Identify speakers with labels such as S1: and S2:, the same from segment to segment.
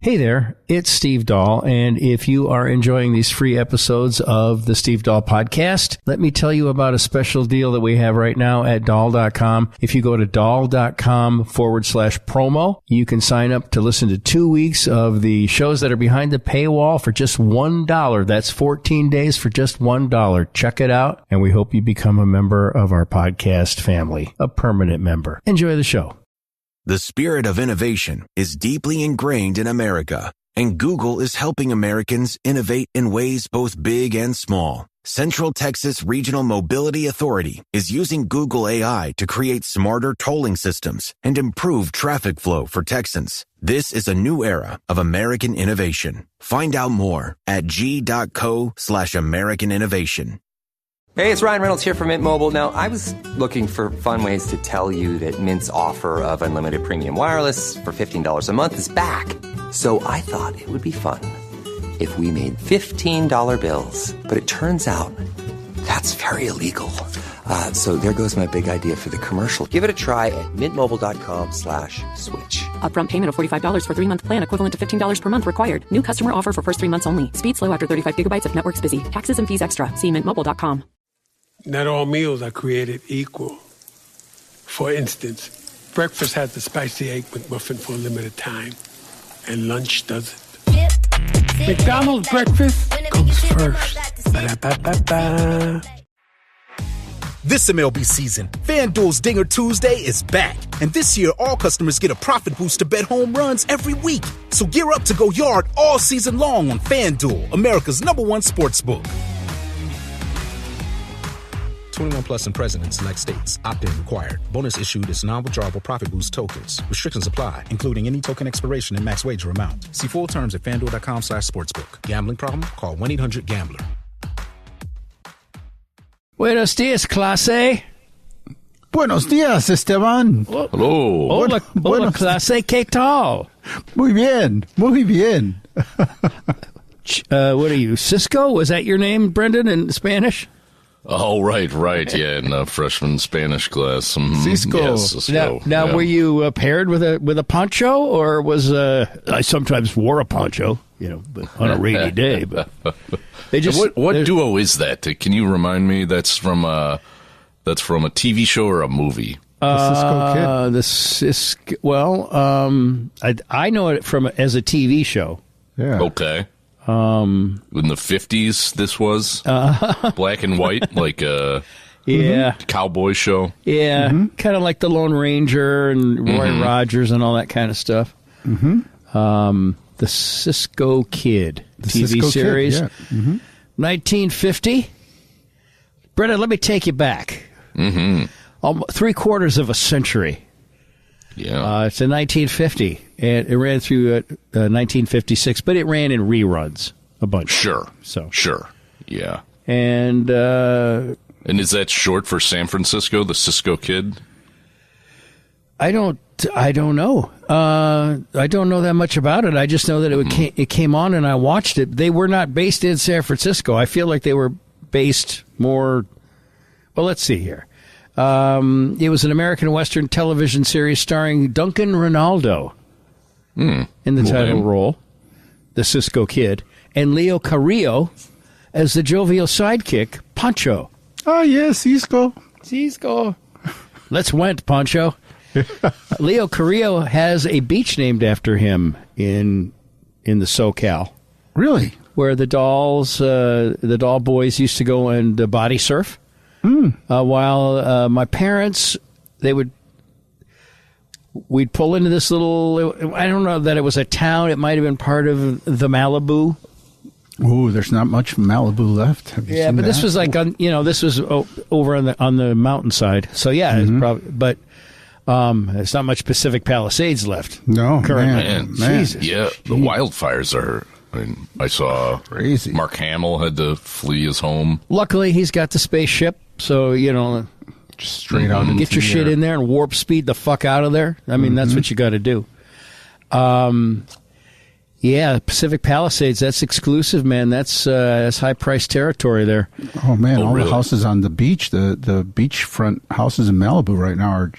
S1: Hey there, it's Steve Dahl, and if you are enjoying these free episodes of the Steve Dahl podcast, let me tell you about a special deal that we have right now at Dahl.com. If you go to Dahl.com/promo, you can sign up to listen to 2 weeks of the shows that are behind the paywall for just $1. That's 14 days for just $1. Check it out, and we hope you become a member of our podcast family, a permanent member. Enjoy the show.
S2: The spirit of innovation is deeply ingrained in America, and Google is helping Americans innovate in ways both big and small. Central Texas Regional Mobility Authority is using Google AI to create smarter tolling systems and improve traffic flow for Texans. This is a new era of American innovation. Find out more at g.co/American innovation.
S3: Hey, it's Ryan Reynolds here from Mint Mobile. Now, I was looking for fun ways to tell you that Mint's offer of unlimited premium wireless for $15 a month is back. So I thought it would be fun if we made $15 bills. But it turns out that's very illegal. So there goes my big idea for the commercial. Give it a try at mintmobile.com/switch.
S4: Upfront payment of $45 for 3-month plan, equivalent to $15 per month required. New customer offer for first 3 months only. Speed slow after 35 gigabytes if network's busy. Taxes and fees extra. See mintmobile.com.
S5: Not all meals are created equal. For instance, breakfast has the spicy egg McMuffin for a limited time, and lunch doesn't. McDonald's breakfast comes first. Ba-da-ba-ba-ba.
S6: This MLB season, FanDuel's Dinger Tuesday is back. And this year, all customers get a profit boost to bet home runs every week. So gear up to go yard all season long on FanDuel, America's #1 sportsbook.
S7: 21 plus and present in select states. Opt-in required. Bonus issued is non-withdrawable profit boost tokens. Restrictions apply, including any token expiration and max wager amount. See full terms at FanDuel.com/sportsbook. Gambling problem? Call 1-800-GAMBLER.
S1: Buenos dias, clase.
S8: Buenos dias, Esteban.
S9: Hello.
S1: Hola, clase, ¿qué tal?
S8: Muy bien, muy bien.
S1: What are you, Cisco? Was that your name, Brendan, in Spanish?
S9: Oh, right. Yeah, in freshman Spanish class.
S8: Cisco.
S9: Yes, Cisco.
S1: Now, were you paired with a poncho, or was I sometimes wore a poncho, but on a rainy day. But they just
S9: what duo is that? Can you remind me? That's from a TV show or a movie?
S8: The Cisco Kid.
S1: I know it as a TV show.
S8: Yeah.
S9: Okay. In the 50s, this was black and white, like a cowboy show.
S1: Yeah, kind of like the Lone Ranger and Roy Rogers and all that kind of stuff. The Cisco Kid TV series, 1950. Brendan, let me take you back. 3/4 of a century.
S9: Yeah,
S1: it's in 1950, and it ran through 1956, but it ran in reruns a bunch.
S9: Sure.
S1: So
S9: sure, yeah.
S1: And
S9: is that short for San Francisco, the Cisco Kid?
S1: I don't know. I don't know that much about it. I just know that it came on and I watched it. They were not based in San Francisco. I feel like they were based more. Well, let's see here. It was an American Western television series starring Duncan Ronaldo in the title role, the Cisco Kid, and Leo Carrillo as the jovial sidekick, Pancho.
S8: Oh, yes, Cisco.
S1: Let's went, Pancho. Leo Carrillo has a beach named after him in the SoCal.
S8: Really?
S1: Where the Dahl boys used to go and body surf. While my parents, we'd pull into this little, I don't know that it was a town. It might have been part of the Malibu.
S8: Ooh, there's not much Malibu left. Have you seen
S1: but
S8: that?
S1: this was this was over on the mountainside. So yeah, it's probably, but there's not much Pacific Palisades left.
S8: No,
S1: currently.
S9: Man.
S1: Jesus.
S9: Yeah, the wildfires are. I saw
S8: crazy.
S9: Mark Hamill had to flee his home.
S1: Luckily, he's got the spaceship, so
S8: just straight out.
S1: Get your shit in there and warp speed the fuck out of there. I mean, that's what you got to do. Yeah, Pacific Palisades, that's exclusive, man. That's high-priced territory there.
S8: Oh, man, all
S9: really?
S8: the houses on the beach, the beachfront houses in Malibu right now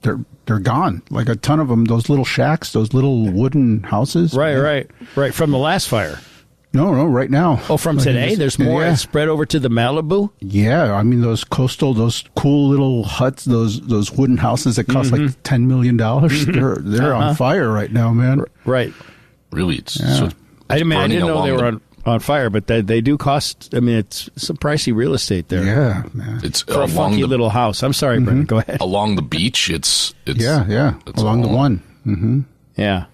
S8: they're they're gone. Like a ton of them, those little shacks, those little wooden houses.
S1: Right. From the last fire.
S8: No, right now.
S1: Oh, from today? There's more spread over to the Malibu?
S8: Yeah, I mean, those cool little huts, those wooden houses that cost like $10 million, they're on fire right now, man.
S1: Right.
S9: Really? It's
S1: I didn't know they were on fire, but they do cost, I mean, it's some pricey real estate there.
S8: Yeah, man.
S9: It's
S1: for a funky little house. I'm sorry, Brendan, go ahead.
S9: Along the beach, it's
S8: along the one. Mm-hmm.
S1: Yeah.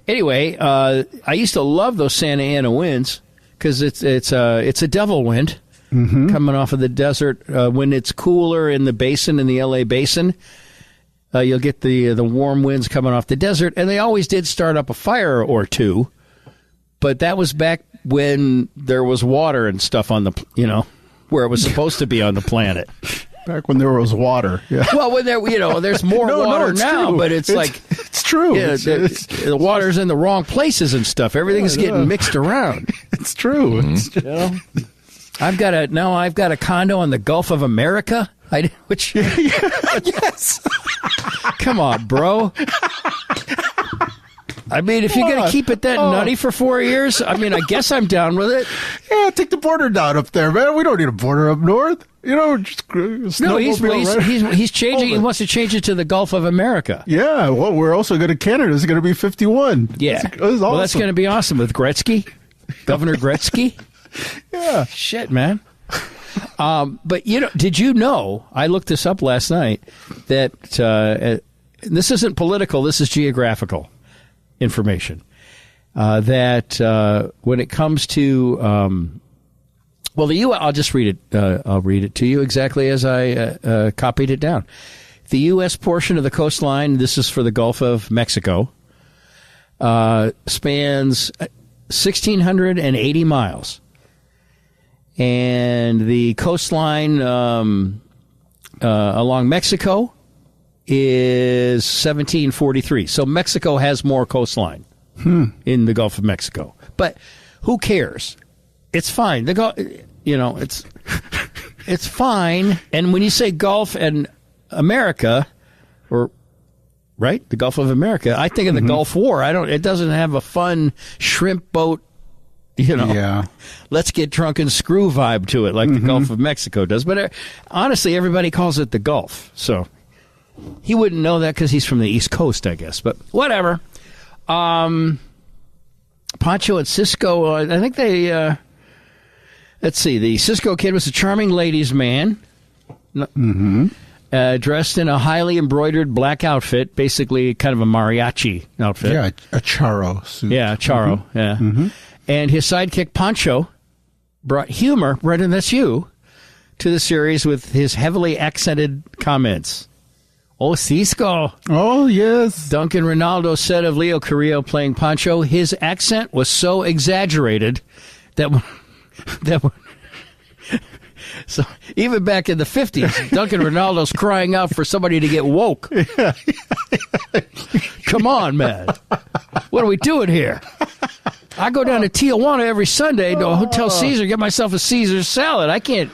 S1: Anyway, I used to love those Santa Ana winds because it's a devil wind coming off of the desert. When it's cooler in the basin, in the L.A. basin, you'll get the warm winds coming off the desert, and they always did start up a fire or two. But that was back when there was water and stuff on the, where it was supposed to be on the planet.
S8: Back when there was water. Yeah.
S1: Well, when there's more water now,
S8: true.
S1: but it's
S8: true.
S1: Yeah, the water's in the wrong places and stuff. Everything's getting mixed around.
S8: It's true.
S1: I've got a condo in the Gulf of America.
S8: Yes.
S1: Come on, bro. I mean, if you're going to keep it that nutty for 4 years, I mean, I guess I'm down with it.
S8: Yeah, take the border down up there, man. We don't need a border up north. Just
S1: he's changing. He wants to change it to the Gulf of America.
S8: Yeah, well, we're also going to Canada. It's going to be 51.
S1: Yeah,
S8: awesome.
S1: Well, that's going to be awesome with Gretzky, Governor Gretzky.
S8: Yeah,
S1: shit, man. But did you know? I looked this up last night. That this isn't political. This is geographical information. That when it comes to the U.S., I'll just read it. I'll read it to you exactly as I copied it down. The U.S. portion of the coastline, this is for the Gulf of Mexico, spans 1,680 miles. And the coastline along Mexico is 1743. So Mexico has more coastline in the Gulf of Mexico. But who cares? It's fine. It's fine. And when you say Gulf and America, right, the Gulf of America, I think of the Gulf War. It doesn't have a fun shrimp boat, let's get drunk and screw vibe to it like the Gulf of Mexico does. But honestly, everybody calls it the Gulf. So he wouldn't know that because he's from the East Coast, I guess. But whatever. Pancho and Cisco, I think they... let's see. The Cisco Kid was a charming ladies' man, dressed in a highly embroidered black outfit, basically kind of a mariachi outfit.
S8: Yeah, a charro suit.
S1: Yeah, a charro. Yeah. And his sidekick Pancho brought humor, Brendan, that's you, to the series with his heavily accented comments. Oh, Cisco.
S8: Oh, yes.
S1: Duncan Ronaldo said of Leo Carrillo playing Pancho, his accent was so exaggerated that so even back in the 50s, Duncan Ronaldo's crying out for somebody to get woke. Come on, man. What are we doing here? I go down to Tijuana every Sunday to a Hotel Caesar, get myself a Caesar salad. I can't.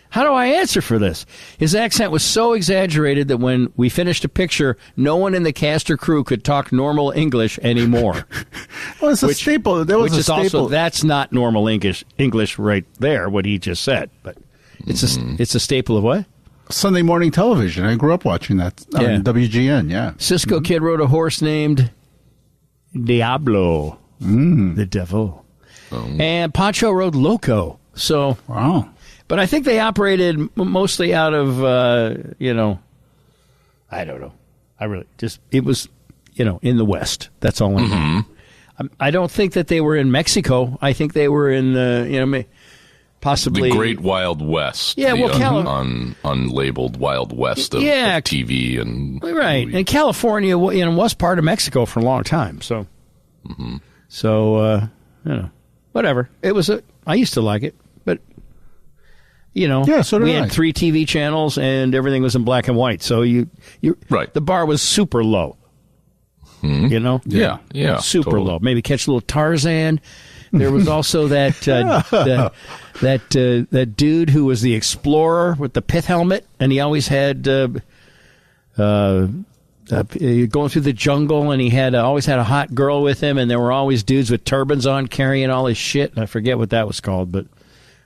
S1: How do I answer for this? His accent was so exaggerated that when we finished a picture, no one in the cast or crew could talk normal English anymore.
S8: Well, it's a staple.
S1: Also, that's not normal English right there, what he just said. But it's a staple of what?
S8: Sunday morning television. I grew up watching that on WGN, yeah.
S1: Cisco Kid rode a horse named Diablo, the devil. And Pancho rode Loco. So,
S8: wow.
S1: But I think they operated mostly out of, I don't know. It was, in the West. That's all I know. I don't think that they were in Mexico. I think they were in the, possibly.
S9: The Great Wild West.
S1: Yeah, well,
S9: unlabeled Wild West of TV and.
S1: Right. And California, was part of Mexico for a long time. So, whatever. I used to like it, but.
S8: So
S1: we had 3 TV channels and everything was in black and white. So
S9: right.
S1: The bar was super low.
S9: Yeah,
S1: super
S9: totally.
S1: low. Maybe catch a little Tarzan. There was also that that dude who was the explorer with the pith helmet, and he always had going through the jungle, and he had always had a hot girl with him, and there were always dudes with turbans on carrying all his shit. I forget what that was called, but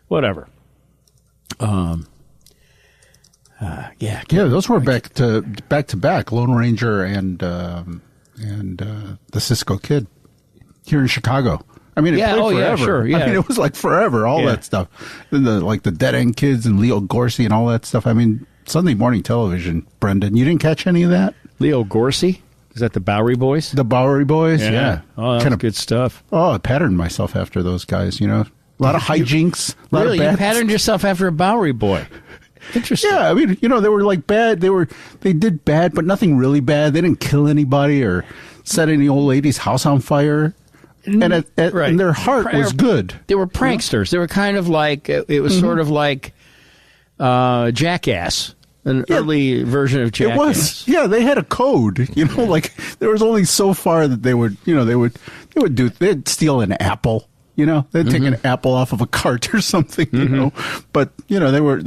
S1: whatever. Yeah,
S8: those were back to back. Lone Ranger and the Cisco Kid here in Chicago. I mean, it played forever.
S1: Yeah, sure. Yeah.
S8: I mean, it was like forever. All that stuff, and the Dead End Kids and Leo Gorsey and all that stuff. I mean, Sunday morning television. Brendan, you didn't catch any of that?
S1: Leo Gorsey? Is that the Bowery Boys?
S8: The Bowery Boys, yeah.
S1: Oh, that's good stuff.
S8: Oh, I patterned myself after those guys, A lot of hijinks.
S1: Really? You patterned yourself after a Bowery Boy? Interesting.
S8: Yeah, I mean, they were like bad. They did bad, but nothing really bad. They didn't kill anybody or set any old lady's house on fire. And and their heart was good.
S1: They were pranksters. They were kind of like, it was sort of like Jackass. An early version of Jackass. It was,
S8: they had a code, like there was only so far that they would, they'd steal an apple, they'd take an apple off of a cart or something, but they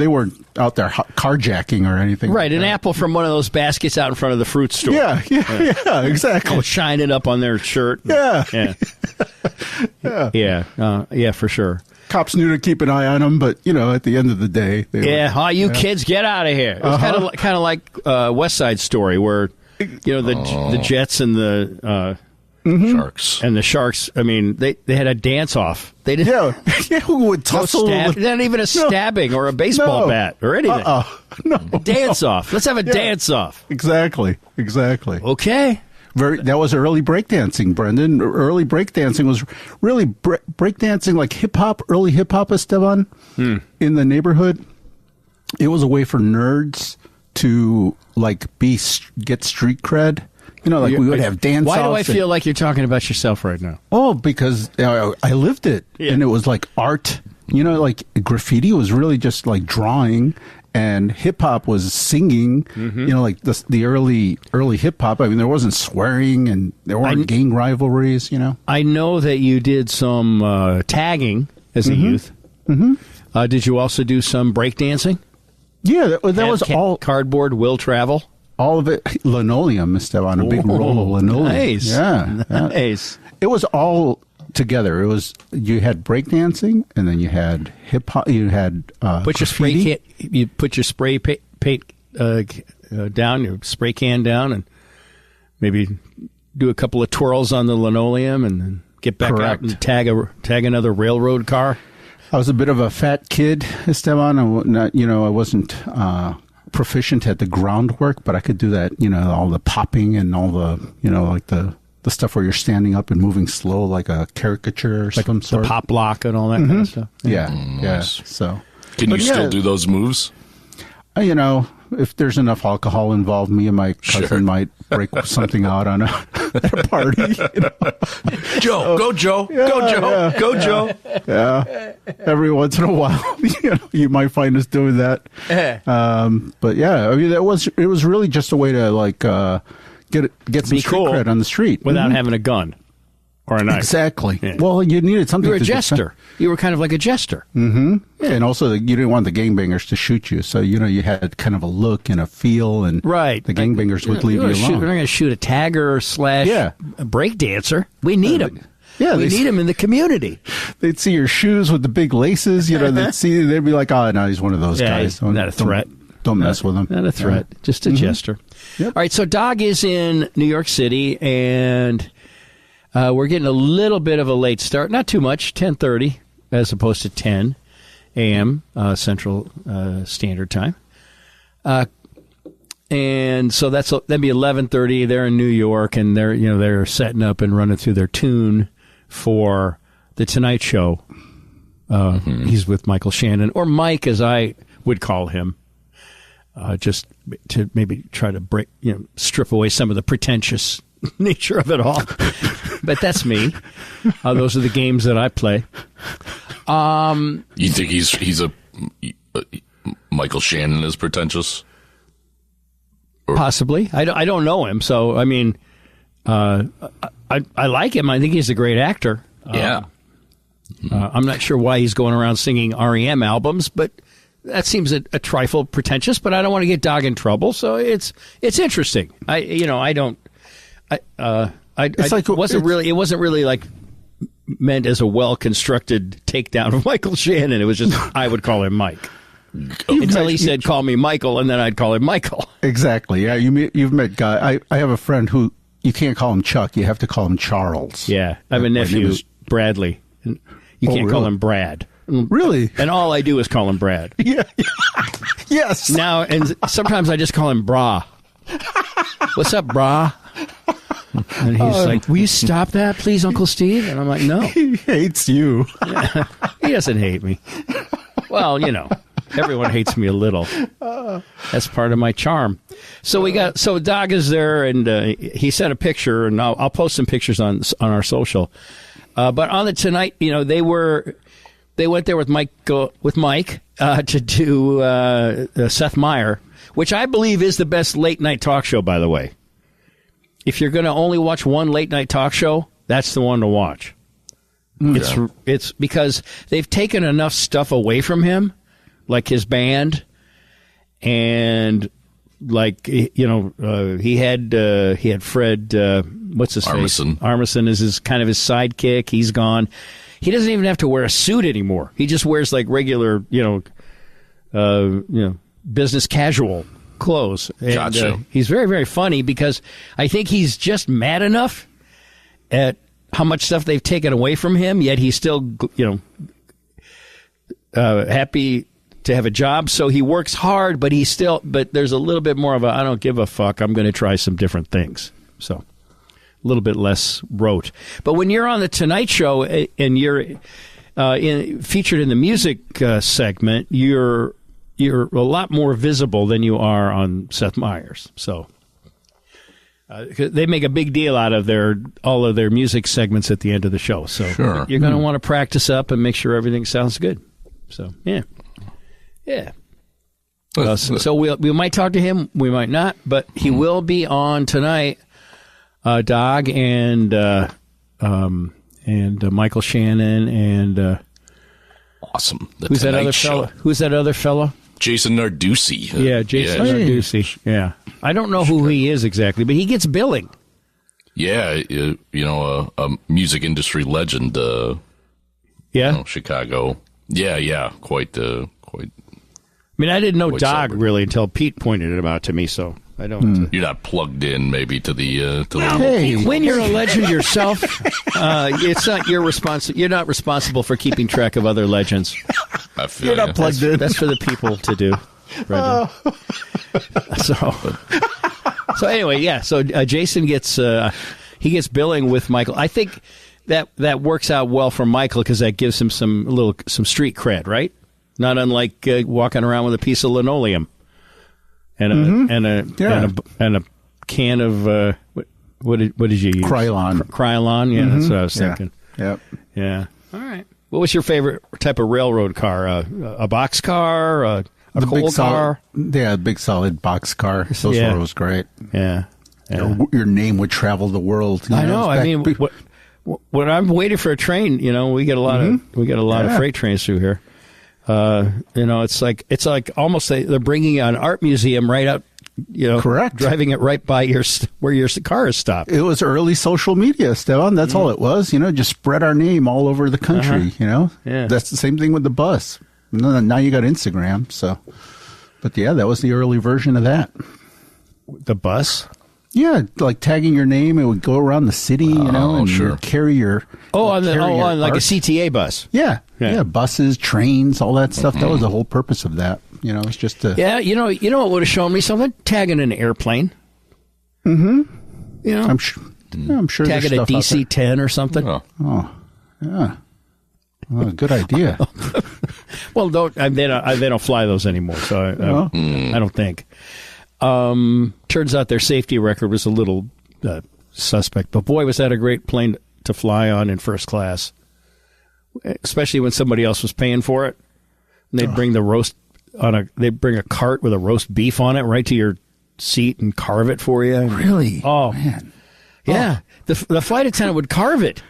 S8: weren't out there carjacking or anything.
S1: Right,
S8: like
S1: an apple from one of those baskets out in front of the fruit store.
S8: Yeah, exactly.
S1: And shine it up on their shirt.
S8: Yeah,
S1: for sure.
S8: Cops knew to keep an eye on them, but at the end of the day,
S1: you kids, get out of here. It was kind of like West Side Story, where the Jets and the
S9: Sharks
S1: and the Sharks. I mean, they had a dance off. They didn't.
S8: Who would tussle?
S1: Not even a stabbing or a baseball bat or anything.
S8: No,
S1: dance off. Let's have a dance off.
S8: Exactly.
S1: Okay.
S8: That was early breakdancing, Brendan. Early breakdancing was really breakdancing like hip-hop, early hip-hop, Esteban, in the neighborhood. It was a way for nerds to, get street cred. We would have dance-offs.
S1: Why do I feel like you're talking about yourself right now?
S8: Oh, because I lived it, and it was like art. Graffiti was really just like drawing. And hip hop was singing, like the early hip hop. I mean, there wasn't swearing and there weren't gang rivalries,
S1: I know that you did some tagging as a youth. Mm-hmm. Did you also do some breakdancing?
S8: Yeah, that was all
S1: cardboard will travel.
S8: All of it linoleum, Esteban, a big roll of linoleum.
S1: Nice, nice.
S8: It was all together. It was, you had breakdancing, and then you had hip hop. You had
S1: you put your spray paint down, your spray can down, and maybe do a couple of twirls on the linoleum, and then get back out and tag another railroad car.
S8: I was a bit of a fat kid, Esteban. I wasn't proficient at the groundwork, but I could do that. All the popping and all the the stuff where you're standing up and moving slow like a caricature or some sort.
S1: The pop lock and all that kind of stuff.
S8: Yeah. So,
S9: can you still do those moves?
S8: If there's enough alcohol involved, me and my cousin might break something out on at a party.
S9: Joe, go Joe, go Joe.
S8: Yeah, every once in a while, you might find us doing that. But yeah, I mean, it was really just a way to get some street cred on the street
S1: without having a gun or a knife.
S8: Exactly.
S1: Yeah.
S8: Well, you needed something.
S1: You were a jester. You were kind of like a jester.
S8: Mm-hmm. Yeah. And also, you didn't want the gangbangers to shoot you, so you had kind of a look and a feel, and the gangbangers would leave you alone.
S1: We're not going to shoot a tagger / a break dancer. We need them.
S8: Yeah,
S1: we need them in the community.
S8: They'd see your shoes with the big laces. They'd be like, "Oh, no, he's one of those guys."
S1: Not a threat.
S8: Don't mess with him.
S1: Not a threat. Just a jester. Yep. All right, so Dog is in New York City, and we're getting a little bit of a late start. Not too much, 10:30 as opposed to 10 a.m. Central Standard Time. And so that'd be 11:30. They're in New York, and they're setting up and running through their tune for the Tonight Show. He's with Michael Shannon, or Mike, as I would call him. Just to maybe try to strip away some of the pretentious nature of it all. But that's me. Those are the games that I play.
S9: You think he's a Michael Shannon is pretentious?
S1: Possibly. I don't know him, so I mean, I like him. I think he's a great actor.
S9: Yeah.
S1: I'm not sure why he's going around singing REM albums, but that seems a trifle pretentious, but I don't want to get Dog in trouble, so it's interesting. It wasn't really like meant as a well-constructed takedown of Michael Shannon. It was just, I would call him Mike. Until he said, call me Michael, and then I'd call him Michael.
S8: Exactly. Yeah, you've met Guy. I have a friend who, you can't call him Chuck. You have to call him Charles.
S1: Yeah. I have a nephew, Bradley. You can't call him Brad.
S8: Really?
S1: And all I do is call him Brad.
S8: Yeah. Yes.
S1: Now, and sometimes I just call him Bra. What's up, Bra? And he's like, will you stop that, please, Uncle Steve? And I'm like, no.
S8: He hates you.
S1: Yeah. He doesn't hate me. Well, everyone hates me a little. That's part of my charm. So Dog is there, and he sent a picture, and I'll post some pictures on our social. But on the Tonight, they went there with Mike to do Seth Meyer, which I believe is the best late night talk show, by the way. If you're going to only watch one late night talk show, that's the one to watch. Yeah. It's because they've taken enough stuff away from him, like his band, and like he had Fred, what's his
S9: Armisen.
S1: face? Armisen is his kind of his sidekick. He's gone. He doesn't even have to wear a suit anymore. He just wears like regular, business casual clothes. And,
S9: gotcha.
S1: He's very, very funny because I think he's just mad enough at how much stuff they've taken away from him, yet he's still, happy to have a job. So he works hard, but but there's a little bit more of I don't give a fuck. I'm going to try some different things. So a little bit less rote. But when you're on the Tonight Show and you're featured in the music segment, you're a lot more visible than you are on Seth Meyers. So they make a big deal out of all of their music segments at the end of the show. So
S9: sure.
S1: You're going to want to practice up and make sure everything sounds good. So yeah. So we might talk to him, we might not, but he will be on tonight. Dog and Michael Shannon and
S9: awesome.
S1: Who's that other fellow?
S9: Jason Narducci.
S1: Yeah, Jason Narducci. Yeah, I don't know who he is exactly, but he gets billing.
S9: Yeah, a music industry legend. Chicago. Yeah, quite. I
S1: mean, I didn't know Dog really until Pete pointed it out to me, so I don't.
S9: You're not plugged in, maybe, to the.
S1: When you're a legend yourself, it's not your responsibility. You're not responsible for keeping track of other legends.
S9: I feel
S8: you're not plugged in.
S1: That's for the people to do. So anyway, yeah. So Jason gets billing with Michael. I think that works out well for Michael because that gives him some street cred, right? Not unlike walking around with a piece of linoleum and a can of what did you use?
S8: Krylon.
S1: Krylon. Yeah, that's what I was thinking.
S8: Yep.
S1: Yeah. All right. What was your favorite type of railroad car? A boxcar? A coal car?
S8: Yeah, a big solid boxcar. Those were always great.
S1: Yeah.
S8: Your name would travel the world.
S1: I know. I mean, when I'm waiting for a train, we get a lot of freight trains through here. It's like almost they're bringing an art museum right out.
S8: Correct.
S1: Driving it right by where your car is stopped.
S8: It was early social media, Stefan. That's all it was. Just spread our name all over the country. Yeah. That's the same thing with the bus. Now you got Instagram. So, but yeah, that was the early version of that.
S1: The bus.
S8: Yeah, like tagging your name, it would go around the city, and
S9: sure.
S8: carry your
S1: like a CTA bus.
S8: Yeah, buses, trains, all that stuff. That was the whole purpose of that. It's just to
S1: what would have shown me something? Tagging an airplane.
S8: Mm-hmm. I'm sure.
S1: Tagging a DC-10 or something.
S8: Oh, yeah. Oh, good idea.
S1: Well, they don't fly those anymore, so I don't think. Turns out their safety record was a little suspect, but boy, was that a great plane to fly on in first class, especially when somebody else was paying for it. And they'd bring they'd bring a cart with a roast beef on it right to your seat and carve it for you.
S8: Really?
S1: Oh,
S8: man.
S1: Yeah. The flight attendant would carve it.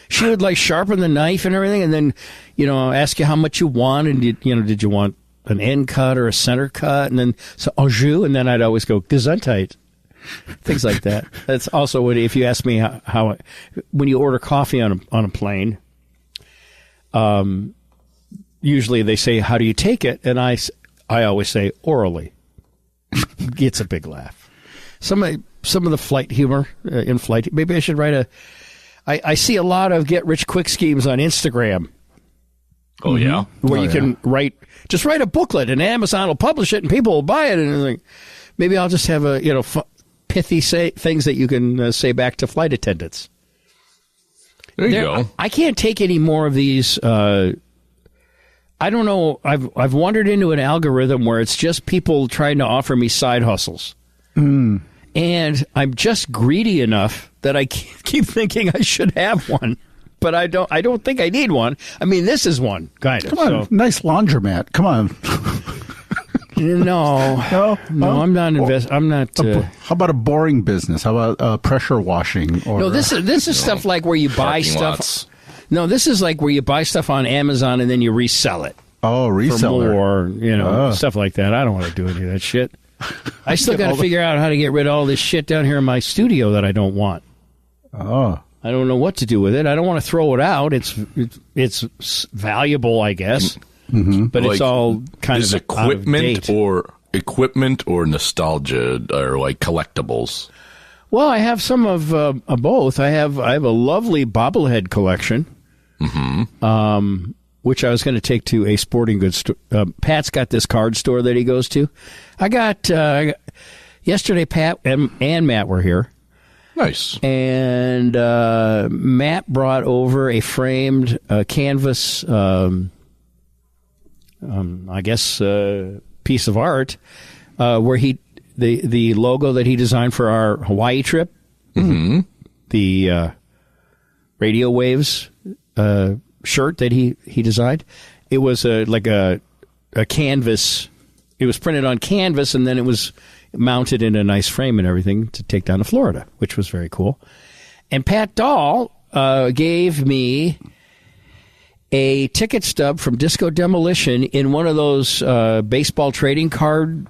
S1: She would sharpen the knife and everything, and then ask you how much you want, and did you want an end cut or a center cut, and then so au jus, and then I'd always go Gesundheit. Things like that. That's also what, if you ask me how when you order coffee on a plane, usually they say, how do you take it? And I always say orally. It's a big laugh. Some of the flight humor in flight. Maybe I should write I see a lot of get rich quick schemes on Instagram.
S9: Oh, yeah?
S1: Where you can write a booklet and Amazon will publish it and people will buy it. And like, maybe I'll just have pithy things that you can say back to flight attendants.
S9: There you go.
S1: I can't take any more of these. I don't know. I've wandered into an algorithm where it's just people trying to offer me side hustles. And I'm just greedy enough that I keep thinking I should have one. But I don't think I need one. I mean, this is one, kind of.
S8: Come on, nice laundromat. Come on.
S1: No, I'm not I'm not.
S8: How about a boring business? How about pressure washing? Or,
S1: no, this is stuff like where you buy stuff.
S9: Lots.
S1: No, this is like where you buy stuff on Amazon and then you resell it.
S8: Oh, reseller.
S1: For more, stuff like that. I don't want to do any of that shit. I still got to figure out how to get rid of all this shit down here in my studio that I don't want.
S8: Oh.
S1: I don't know what to do with it. I don't want to throw it out. It's valuable, I guess.
S8: Mm-hmm.
S1: But it's all kind of
S9: equipment or nostalgia or like collectibles.
S1: Well, I have some of both. I have a lovely bobblehead collection, which I was going to take to a sporting goods store. Pat's got this card store that he goes to. I got yesterday. Pat and Matt were here.
S9: Nice.
S1: And Matt brought over a framed canvas. I guess piece of art where the logo that he designed for our Hawaii trip, the radio waves shirt that he designed. It was like a canvas. It was printed on canvas, and then it was mounted in a nice frame and everything to take down to Florida, which was very cool. And Pat Dahl gave me a ticket stub from Disco Demolition in one of those baseball trading card,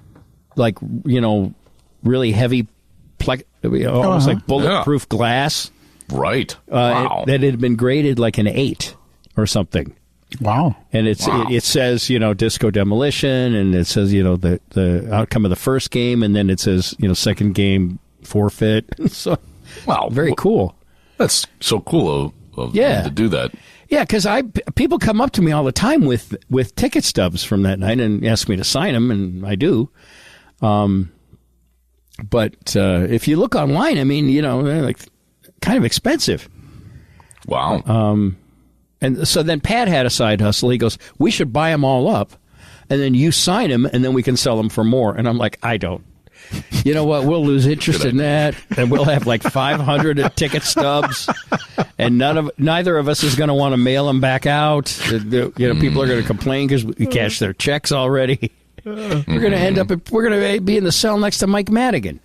S1: like, really heavy, almost like bulletproof glass.
S9: Right. Wow.
S1: That had been graded like an 8 or something.
S8: Wow.
S1: And it says, Disco Demolition, and it says, the outcome of the first game, and then it says, second game forfeit. So,
S9: wow.
S1: Very cool.
S9: That's so cool of them to do that.
S1: Yeah, because people come up to me all the time with ticket stubs from that night and ask me to sign them, and I do. But if you look online, I mean, they're like kind of expensive.
S9: Wow.
S1: And so then Pat had a side hustle. He goes, we should buy them all up, and then you sign them, and then we can sell them for more. And I'm like, I don't. You know what? We'll lose interest in that, and we'll have like 500 ticket stubs, and neither of us is going to want to mail them back out. People are going to complain because we cashed their checks already. We're going to end up. We're going to be in the cell next to Mike Madigan.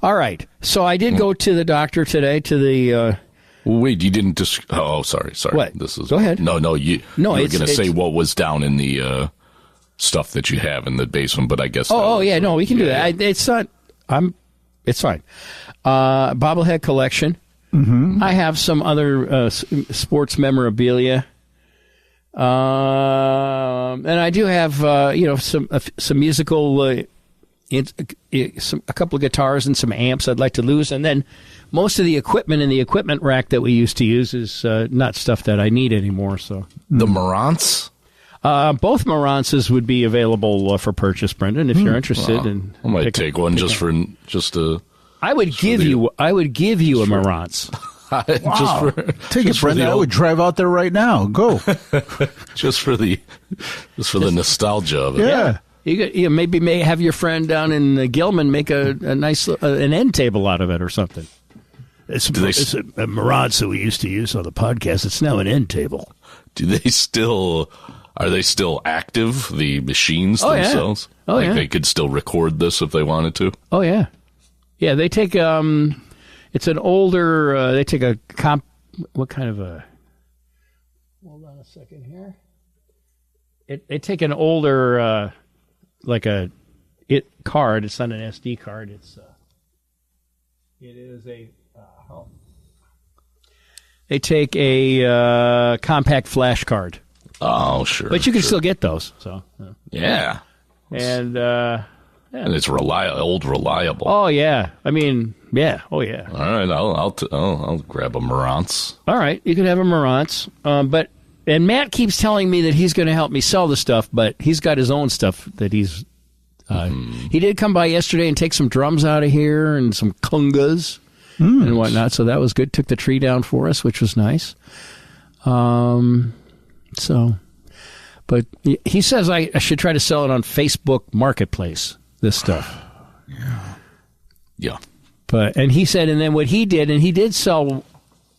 S1: All right. So I did go to the doctor today. To the.
S9: Wait, you didn't just. Oh, sorry.
S1: What?
S9: Go
S1: ahead.
S9: No. You were going to say what was down in the stuff that you have in the basement, but I guess.
S1: Yeah, no, we can do that. It's not. It's fine. Bobblehead collection.
S8: Mm-hmm.
S1: I have some other sports memorabilia. And I do have some musical, a couple of guitars and some amps I'd like to lose, and then most of the equipment in the equipment rack that we used to use is not stuff that I need anymore. So
S9: the Marantz.
S1: Both Marantzes would be available for purchase, Brendan, if you're interested.
S9: I might take one just to.
S1: I would give you a Marantz.
S8: Wow. Take it, Brendan. I would drive out there right now. Go.
S9: just for the nostalgia of it.
S8: Yeah.
S1: You maybe may have your friend down in Gilman make a nice an end table out of it or something. It's a Marantz that we used to use on the podcast. It's now an end table.
S9: Are they still active, the machines themselves?
S1: Yeah. Oh, yeah.
S9: They could still record this if they wanted to?
S1: Oh, yeah. Yeah, they take, it's an older, they take a what kind of a, hold on a second here. they take an older, like a card. It's not an SD card. It is a. They take a compact flash card.
S9: Oh, sure.
S1: But you can still get those. So
S9: yeah.
S1: And
S9: and it's reliable.
S1: Oh yeah. I mean, yeah. Oh yeah.
S9: All right. I'll grab a Marantz.
S1: All right. You can have a Marantz. And Matt keeps telling me that he's going to help me sell the stuff, but he's got his own stuff that he's. He did come by yesterday and take some drums out of here and some congas and whatnot. So that was good. Took the tree down for us, which was nice. But he says I should try to sell it on Facebook Marketplace, this stuff.
S9: Yeah.
S1: And he said, and then what he did sell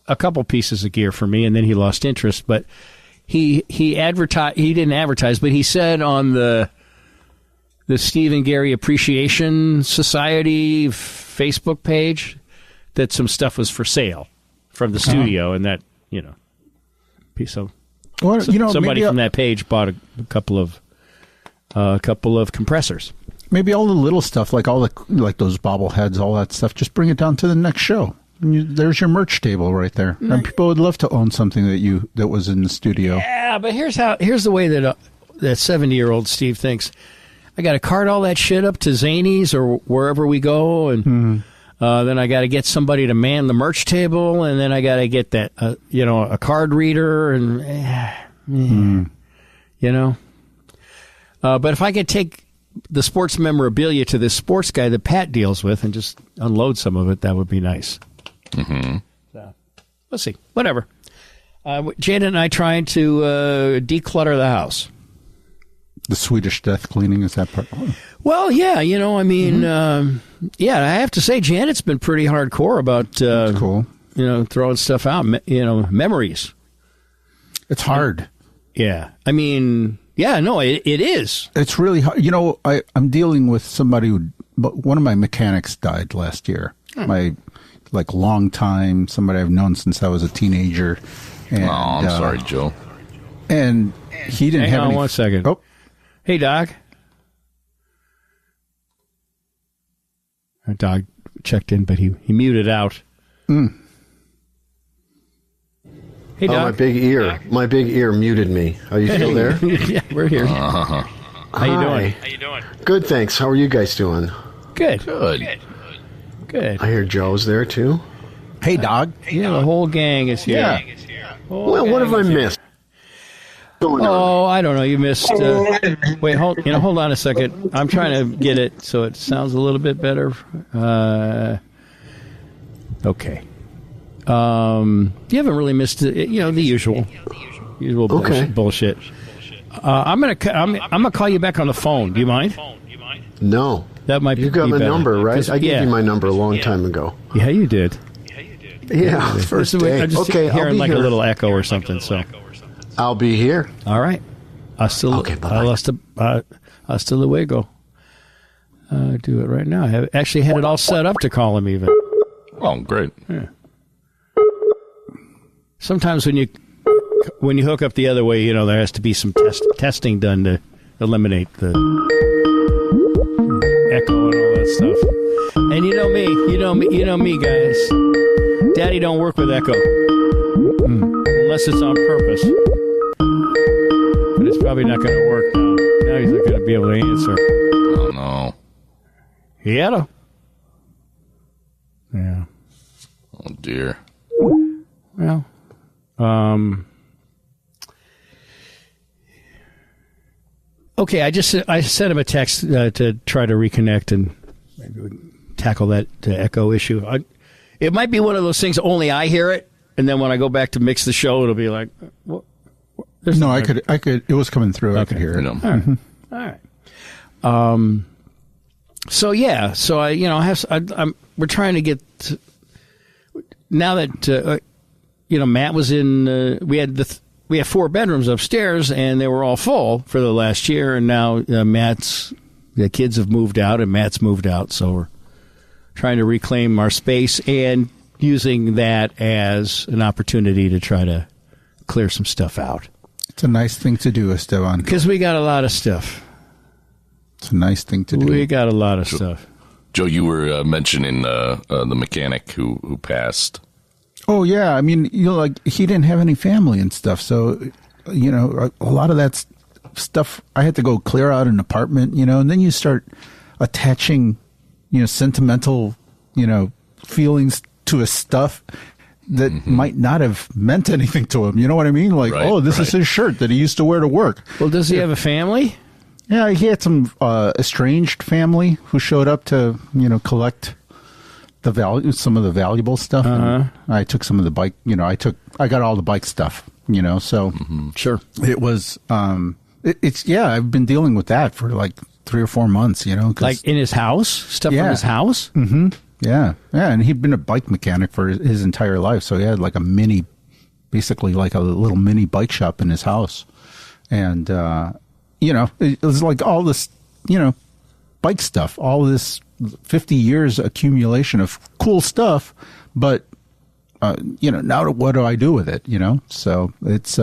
S1: a couple pieces of gear for me, and then he lost interest. But he didn't advertise, but he said on the Steve and Gary Appreciation Society Facebook page that some stuff was for sale from the studio, and that, piece of. Well, somebody from that page bought a couple of compressors.
S8: Maybe all the little stuff, like those bobbleheads, all that stuff. Just bring it down to the next show. And there's your merch table right there. And people would love to own something that was in the studio.
S1: Yeah, but here's the way that 70-year-old Steve thinks. I got to cart all that shit up to Zany's or wherever we go, and then I got to get somebody to man the merch table, and then I got to get that, a card reader, and But if I could take the sports memorabilia to this sports guy that Pat deals with and just unload some of it, that would be nice.
S9: Mm-hmm.
S1: So, let's see. Whatever. Janet and I trying to declutter the house.
S8: The Swedish death cleaning, is that part? Oh.
S1: Well, yeah, I have to say, Janet's been pretty hardcore about,
S8: cool.
S1: Throwing stuff out, memories.
S8: It's hard.
S1: Yeah. I mean, yeah, no, it is.
S8: It's really hard. I'm dealing with somebody one of my mechanics died last year. My, long time, somebody I've known since I was a teenager. And,
S9: I'm sorry, Joe.
S8: And he didn't have any...
S1: Hang on 1 second.
S8: Oh.
S1: Hey, Doc. Our dog checked in, but he muted out. Hey, Doc.
S10: Oh, my big ear muted me. Are you still there?
S1: Yeah, we're here.
S10: Uh-huh.
S1: How you doing?
S10: Good, thanks. How are you guys doing?
S1: Good.
S10: I hear Joe's there, too.
S8: Hey, dog.
S1: Yeah, the whole gang is here.
S10: Yeah. Well, what have I missed?
S1: I don't know. You missed. Wait, hold on a second. I'm trying to get it so it sounds a little bit better. Okay. You haven't really missed the usual bullshit. I'm gonna call you back on the phone. Do you mind?
S10: No.
S1: That might be.
S10: You got my
S1: better.
S10: number, right? I gave you my number a long time ago.
S1: Yeah, you did.
S10: Yeah, first day.
S1: I'm just hearing like a little echo or something. So
S10: I'll be here.
S1: All right. Hasta luego. Do it right now. I have actually had it all set up to call him even.
S9: Oh, great.
S1: Yeah. Sometimes when you hook up the other way, there has to be some testing done to eliminate the echo and all that stuff. And you know me, guys. Daddy don't work with echo unless it's on purpose. But it's probably not going to work now. Now he's not going to be able to answer.
S9: Oh no.
S1: He had a. Yeah.
S9: Oh dear.
S1: Well. Okay, I sent him a text to try to reconnect and maybe tackle that echo issue. It might be one of those things only I hear it, and then when I go back to mix the show, it'll be like, what?
S8: No, I could. It was coming through. Okay. I could hear it.
S1: All right. All right. So yeah. So we're trying to get now that Matt was in. We had 4 bedrooms upstairs, and they were all full for the last year. And now the kids have moved out, and Matt's moved out. So we're trying to reclaim our space and using that as an opportunity to try to clear some stuff out.
S8: It's a nice thing to do, Esteban.
S1: Because we got a lot of stuff.
S8: It's a nice thing to do.
S1: We got a lot of stuff.
S9: Joe, you were mentioning the mechanic who passed.
S8: Oh, yeah. I mean, like, he didn't have any family and stuff. So, a lot of that stuff, I had to go clear out an apartment, and then you start attaching, sentimental, feelings to a stuff that might not have meant anything to him. You know what I mean? Like, this is his shirt that he used to wear to work.
S1: Well, does he have a family?
S8: Yeah, he had some estranged family who showed up to, collect some of the valuable stuff. And I took some of the bike, I got all the bike stuff, so.
S1: Sure.
S8: It was, I've been dealing with that for like 3 or 4 months,
S1: Like in his house? Stuff from his house?
S8: Mm-hmm. Yeah. Yeah. And he'd been a bike mechanic for his entire life. So he had like basically like a little mini bike shop in his house. And, it was like all this, bike stuff, all this 50 years accumulation of cool stuff. But, now what do I do with it? So it's,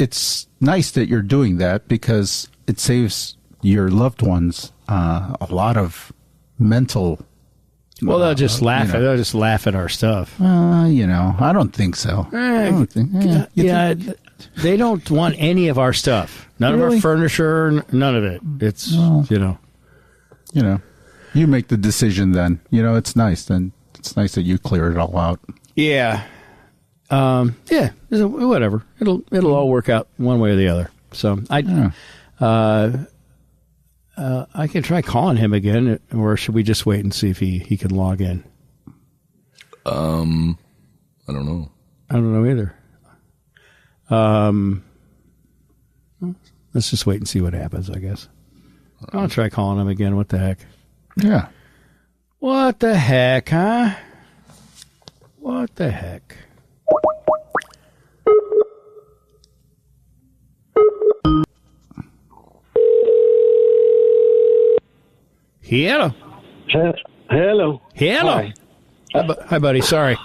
S8: it's nice that you're doing that because it saves your loved ones a lot of mental.
S1: Well, they'll just laugh. They'll just laugh at our stuff.
S8: I don't think so.
S1: They don't want any of our stuff. None of our furniture. None of it. It's
S8: you make the decision. Then it's nice. Then it's nice that you clear it all out.
S1: Yeah. Whatever. It'll all work out one way or the other. So I can try calling him again, or should we just wait and see if he can log in?
S9: I don't know.
S1: I don't know either. Let's just wait and see what happens, I guess. I'll try calling him again. What the heck?
S8: Yeah.
S1: What the heck, huh? What the heck? Hello.
S11: Hello.
S1: Hello. Hi, buddy. Sorry.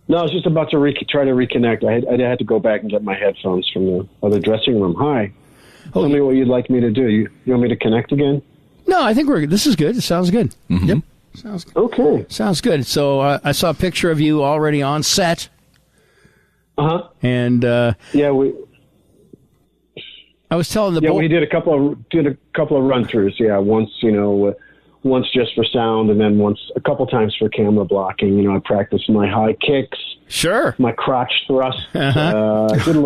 S11: No, I was just about to try to reconnect. I had to go back and get my headphones from the other dressing room. Hi. Tell me what you'd like me to do. You want me to connect again?
S1: No, I think this is good. It sounds good.
S9: Mm-hmm.
S1: Yep. Sounds good.
S11: Okay.
S1: Sounds good. So I saw a picture of you already on set.
S11: Uh-huh.
S1: And I was telling the boy.
S11: We did a couple of run-throughs. Yeah, once just for sound, and then a couple times for camera blocking. I practiced my high kicks.
S1: Sure.
S11: My crotch thrust. Did a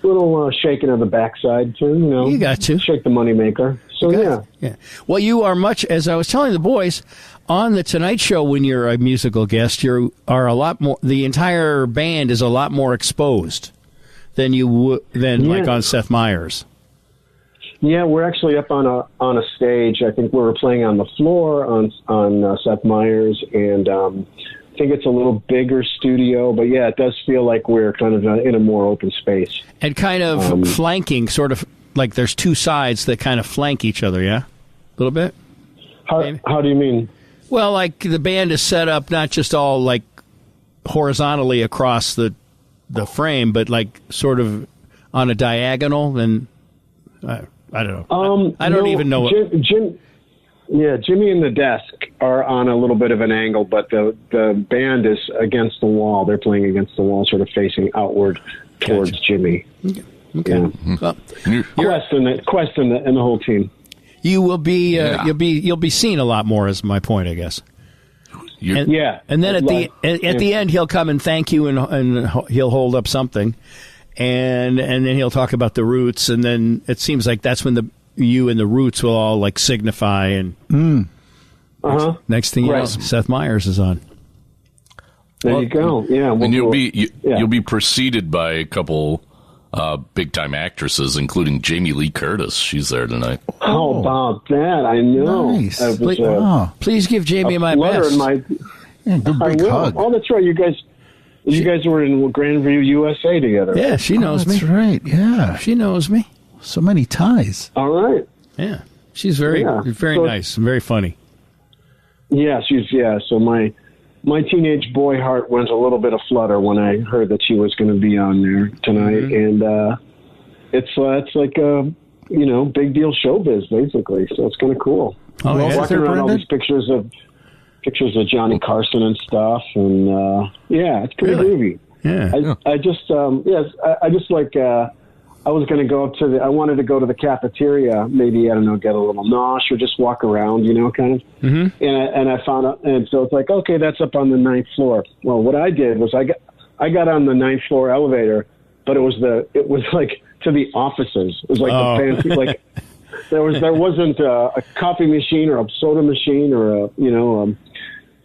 S11: little shaking of the backside too.
S1: You got to
S11: shake the moneymaker. So
S1: yeah. Well, you are much, as I was telling the boys, on the Tonight Show when you're a musical guest, you are a lot more. The entire band is a lot more exposed than like on Seth Meyers.
S11: Yeah, we're actually up on a stage. I think we were playing on the floor on Seth Meyers, and I think it's a little bigger studio. But yeah, it does feel like we're kind of in a more open space
S1: and kind of flanking, sort of like there's two sides that kind of flank each other. Yeah, a little bit.
S11: How do you mean?
S1: Well, like the band is set up not just all like horizontally across the frame, but like sort of on a diagonal. And I don't know. I don't even know.
S11: Jimmy and the desk are on a little bit of an angle, but the band is against the wall. They're playing against the wall, sort of facing outward towards Jimmy.
S1: Okay.
S11: Yeah.
S1: Well,
S11: Quest and the whole team.
S1: You will be you'll be seen a lot more, is my point, I guess. And then at the end he'll come and thank you, and he'll hold up something. And then he'll talk about the Roots, and then it seems like that's when you and the Roots will all like signify. And next thing you know, Seth Meyers is on.
S11: There you go. Yeah,
S9: and you'll be preceded by a couple big time actresses, including Jamie Lee Curtis. She's there tonight.
S11: How about that? I know.
S8: Nice.
S1: Please give Jamie my best.
S8: Big hug.
S11: Oh, that's right. You guys were in Grandview, USA together.
S1: Yeah, she knows me.
S8: That's right. Yeah,
S1: she knows me.
S8: So many ties.
S11: All right.
S1: Yeah, she's very nice and very funny.
S11: Yeah, So my teenage boy heart went a little bit aflutter when I heard that she was going to be on there tonight, and it's like a big deal showbiz basically. So it's kind of cool.
S1: Oh, yeah.
S11: Walking around all these pictures of Johnny Carson and stuff, and it's pretty groovy.
S1: Yeah,
S11: I just I was going to go up I wanted to go to the cafeteria, maybe, I don't know, get a little nosh or just walk around, kind of. Mm-hmm. And I found out, and so it's like, okay, that's up on the 9th floor. Well, what I did was I got on the 9th floor elevator, but it was like to the offices. It was like the fancy, like there wasn't a coffee machine or a soda machine or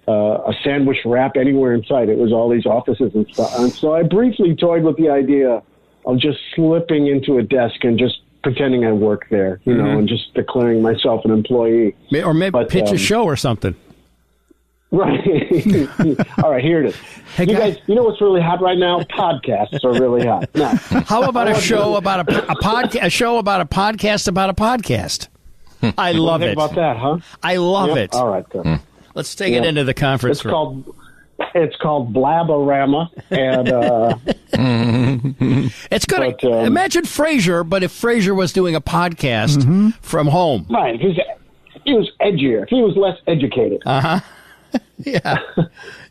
S11: a sandwich wrap anywhere in sight. It was all these offices and stuff. And so I briefly toyed with the idea of just slipping into a desk and just pretending I work there, and just declaring myself an employee.
S1: Or maybe pitch a show or something.
S11: Right. All right, here it is.
S1: Hey,
S11: you guys, you know what's really hot right now? Podcasts are really hot. Now,
S1: how about a show about a podcast? A show about a podcast about a podcast. I love it.
S11: About that, huh?
S1: I love it.
S11: All right, good.
S1: Let's take it into the conference room.
S11: It's called Blaborama, and
S1: it's good. Imagine Frasier, but if Frasier was doing a podcast from home.
S11: Right. If he was edgier. If he was less educated.
S1: Yeah.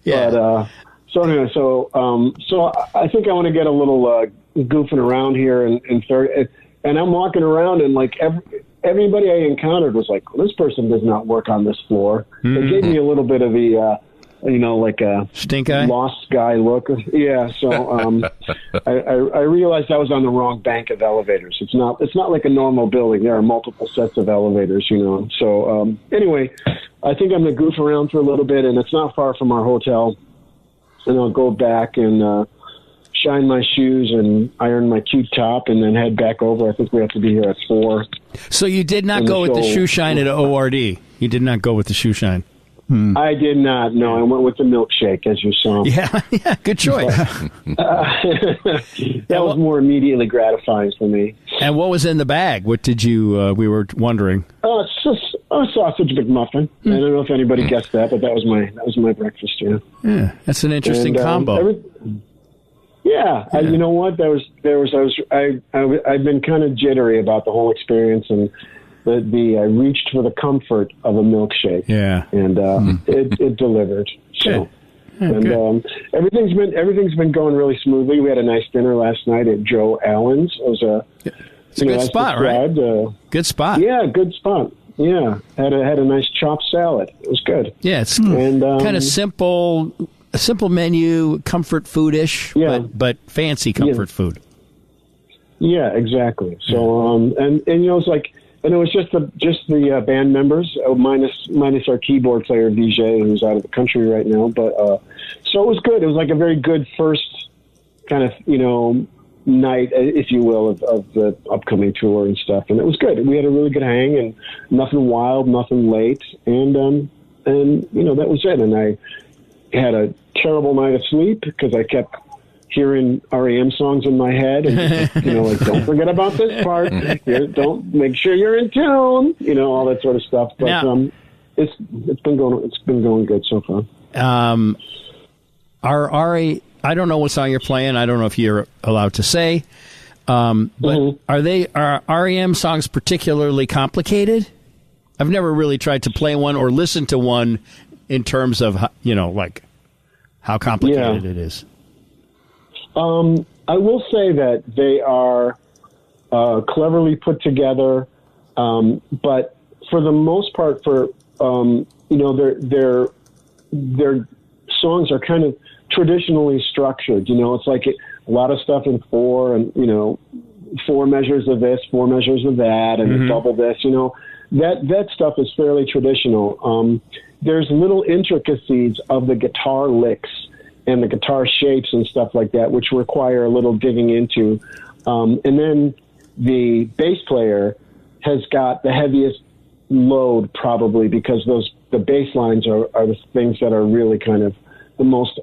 S11: But so anyway, so I think I want to get a little goofing around here and I'm walking around and like everybody I encountered was like, well, this person does not work on this floor. It gave me a little bit of the like a
S1: stink eye,
S11: lost guy look. Yeah. So I realized I was on the wrong bank of elevators. It's not like a normal building. There are multiple sets of elevators, So anyway, I think I'm going to goof around for a little bit, and it's not far from our hotel. And I'll go back and shine my shoes and iron my cute top, and then head back over. I think we have to be here at 4.
S1: So you did not go with the shoe shine at ORD. You did not go with the shoe shine.
S11: I did not. No, I went with the milkshake, as you saw.
S1: Yeah, good choice.
S11: That was more immediately gratifying for me.
S1: And what was in the bag? What did you? We were wondering.
S11: It's just a sausage McMuffin. I don't know if anybody guessed that, but that was my breakfast.
S1: Yeah, that's an interesting combo.
S11: You know what? I've been kind of jittery about the whole experience, and I reached for the comfort of a milkshake. Yeah, and it delivered. So, everything's been going really smoothly. We had a nice dinner last night at Joe Allen's. It was
S1: it's a good spot, right? Good spot.
S11: Yeah, good spot. Yeah, had a nice chopped salad. It was good.
S1: Yeah, it's kind of simple. A simple menu, comfort food-ish, but fancy comfort food.
S11: Yeah, exactly. So, and it's like, and it was just the band members, minus our keyboard player DJ, who's out of the country right now. But so it was good. It was like a very good first kind of night, if you will, of the upcoming tour and stuff. And it was good. We had a really good hang, and nothing wild, nothing late, and that was it. And I had a terrible night of sleep because I kept hearing REM songs in my head, and like, don't forget about this part. Don't make sure you're in tune. All that sort of stuff. But now, it's been going good so far.
S1: I don't know what song you're playing. I don't know if you're allowed to say. But are REM songs particularly complicated? I've never really tried to play one or listen to one in terms of, like how complicated it is.
S11: I will say that they are cleverly put together, but for the most part, their songs are kind of traditionally structured. It's like a lot of stuff in 4, and 4 measures of this, 4 measures of that, and double this. That stuff is fairly traditional. There's little intricacies of the guitar licks and the guitar shapes and stuff like that, which require a little digging into. And then the bass player has got the heaviest load, probably, because the bass lines are the things that are really kind of the most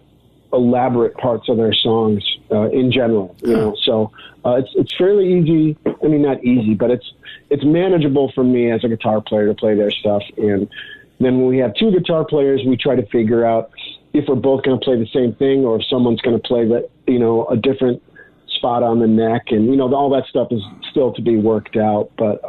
S11: elaborate parts of their songs in general. So it's fairly easy. I mean, not easy, but it's manageable for me as a guitar player to play their stuff. And then when we have 2 guitar players, we try to figure out if we're both going to play the same thing or if someone's going to play that, a different spot on the neck, and all that stuff is still to be worked out. But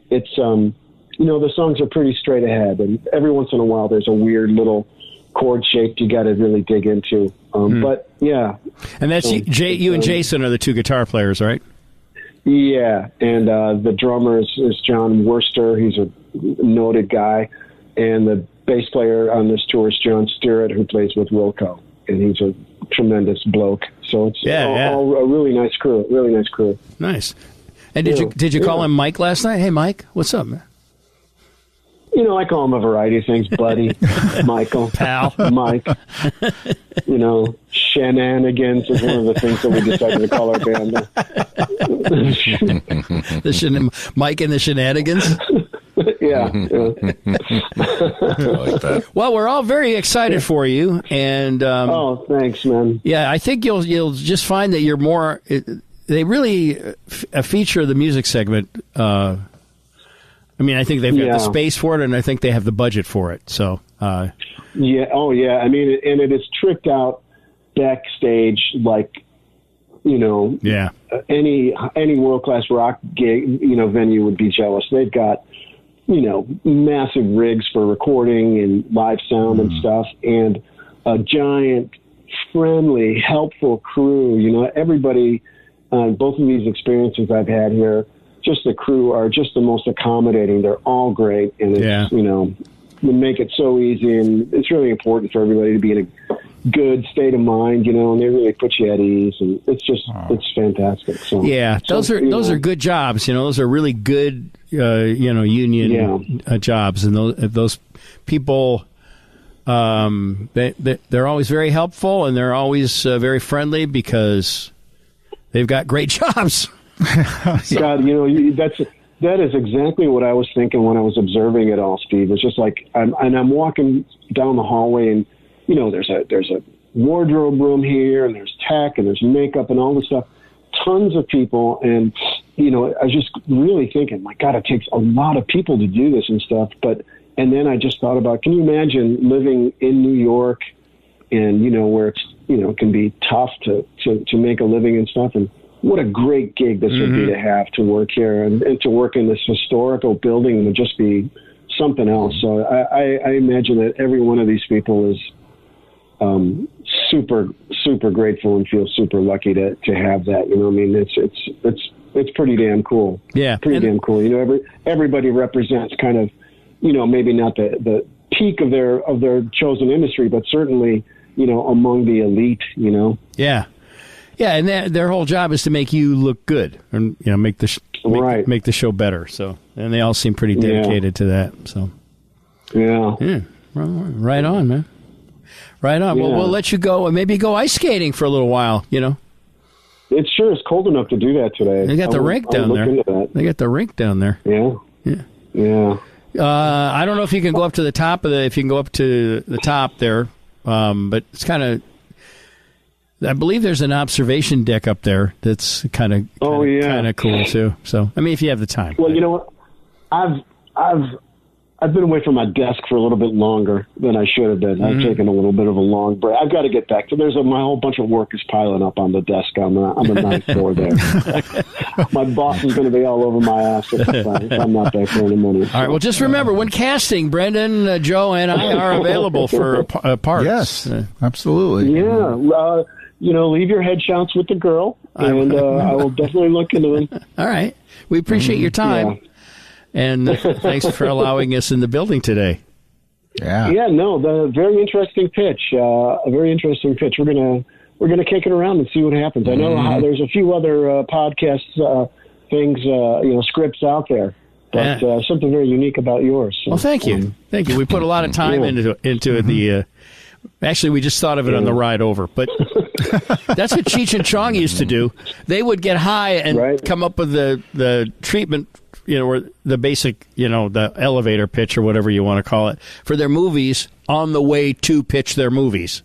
S11: it's the songs are pretty straight ahead, and every once in a while there's a weird little chord shape you got to really dig into. But yeah,
S1: and that's you and Jason are the two guitar players, right?
S11: Yeah, and the drummer is John Worster. He's a noted guy, and the bass player on this tour is John Stewart, who plays with Wilco, and he's a tremendous bloke. So it's all a really nice crew. Really nice crew.
S1: Nice. And did you call him Mike last night? Hey, Mike, what's up, man?
S11: I call him a variety of things, buddy, Michael,
S1: pal,
S11: Mike. Shenanigans is one of the things that we decided to call our band.
S1: Mike and the Shenanigans.
S11: Yeah.
S9: I like that.
S1: Well, we're all very excited for you, and
S11: thanks, man.
S1: Yeah, I think you'll just find that you're more. They really feature the music segment. I think they've got the space for it, and I think they have the budget for it. So,
S11: yeah. Oh, yeah. And it is tricked out backstage like, any world-class rock gig, venue would be jealous. They've got, massive rigs for recording and live sound and stuff, and a giant, friendly, helpful crew. Everybody, both of these experiences I've had here, just the crew are just the most accommodating. They're all great, and it's, we make it so easy, and it's really important for everybody to be in a good state of mind, and they really put you at ease, and it's just it's fantastic. So
S1: those are good jobs. Those are really good union jobs, and those people they're always very helpful, and they're always very friendly because they've got great jobs.
S11: God, that is exactly what I was thinking when I was observing it all, Steve. It's just like I'm walking down the hallway, and there's a wardrobe room here, and there's tech, and there's makeup, and all this stuff. Tons of people, and I was just really thinking, my God, it takes a lot of people to do this and stuff. And then I just thought about, can you imagine living in New York, and where it's it can be tough to make a living and stuff, and what a great gig this would be to have to work here and to work in this historical building would just be something else. So I imagine that every one of these people is super, super grateful and feel super lucky to have that. It's pretty damn cool.
S1: Yeah.
S11: Pretty damn cool. Everybody represents kind of, maybe not the peak of their chosen industry, but certainly, among the elite,
S1: Yeah. Yeah, and their whole job is to make you look good and make the show better. So, and they all seem pretty dedicated to that. So,
S11: yeah,
S1: right on, man. Right on.
S11: Yeah.
S1: Well, we'll let you go and maybe go ice skating for a little while.
S11: It sure is cold enough to do that today.
S1: They got the rink down there. They got the rink down there.
S11: Yeah.
S1: I don't know if you can go up to the top there, but it's kind of. I believe there's an observation deck up there that's kind of cool too. So if you have the time.
S11: Well, you know what, I've been away from my desk for a little bit longer than I should have been. I've taken a little bit of a long break. I've got to get back to. My whole bunch of work is piling up on the desk on the ninth floor there. My boss is going to be all over my ass if I'm not there for any money.
S1: All right. Well, just remember when casting, Brendan, Joe, and I are available for parts.
S8: Yes, absolutely.
S11: Yeah. Leave your headshots with the girl, and I will definitely look into them.
S1: All right. We appreciate your time. Yeah. And thanks for allowing us in the building today.
S8: Yeah.
S11: Yeah, no, the very interesting pitch. A very interesting pitch. We're gonna kick it around and see what happens. I know there's a few other podcasts things, scripts out there. But something very unique about yours. So,
S1: well, thank you. Thank you. We put a lot of time into the actually, we just thought of it on the ride over. But that's what Cheech and Chong used to do. They would get high and come up with the treatment, or the basic, the elevator pitch or whatever you want to call it, for their movies on the way to pitch their movies.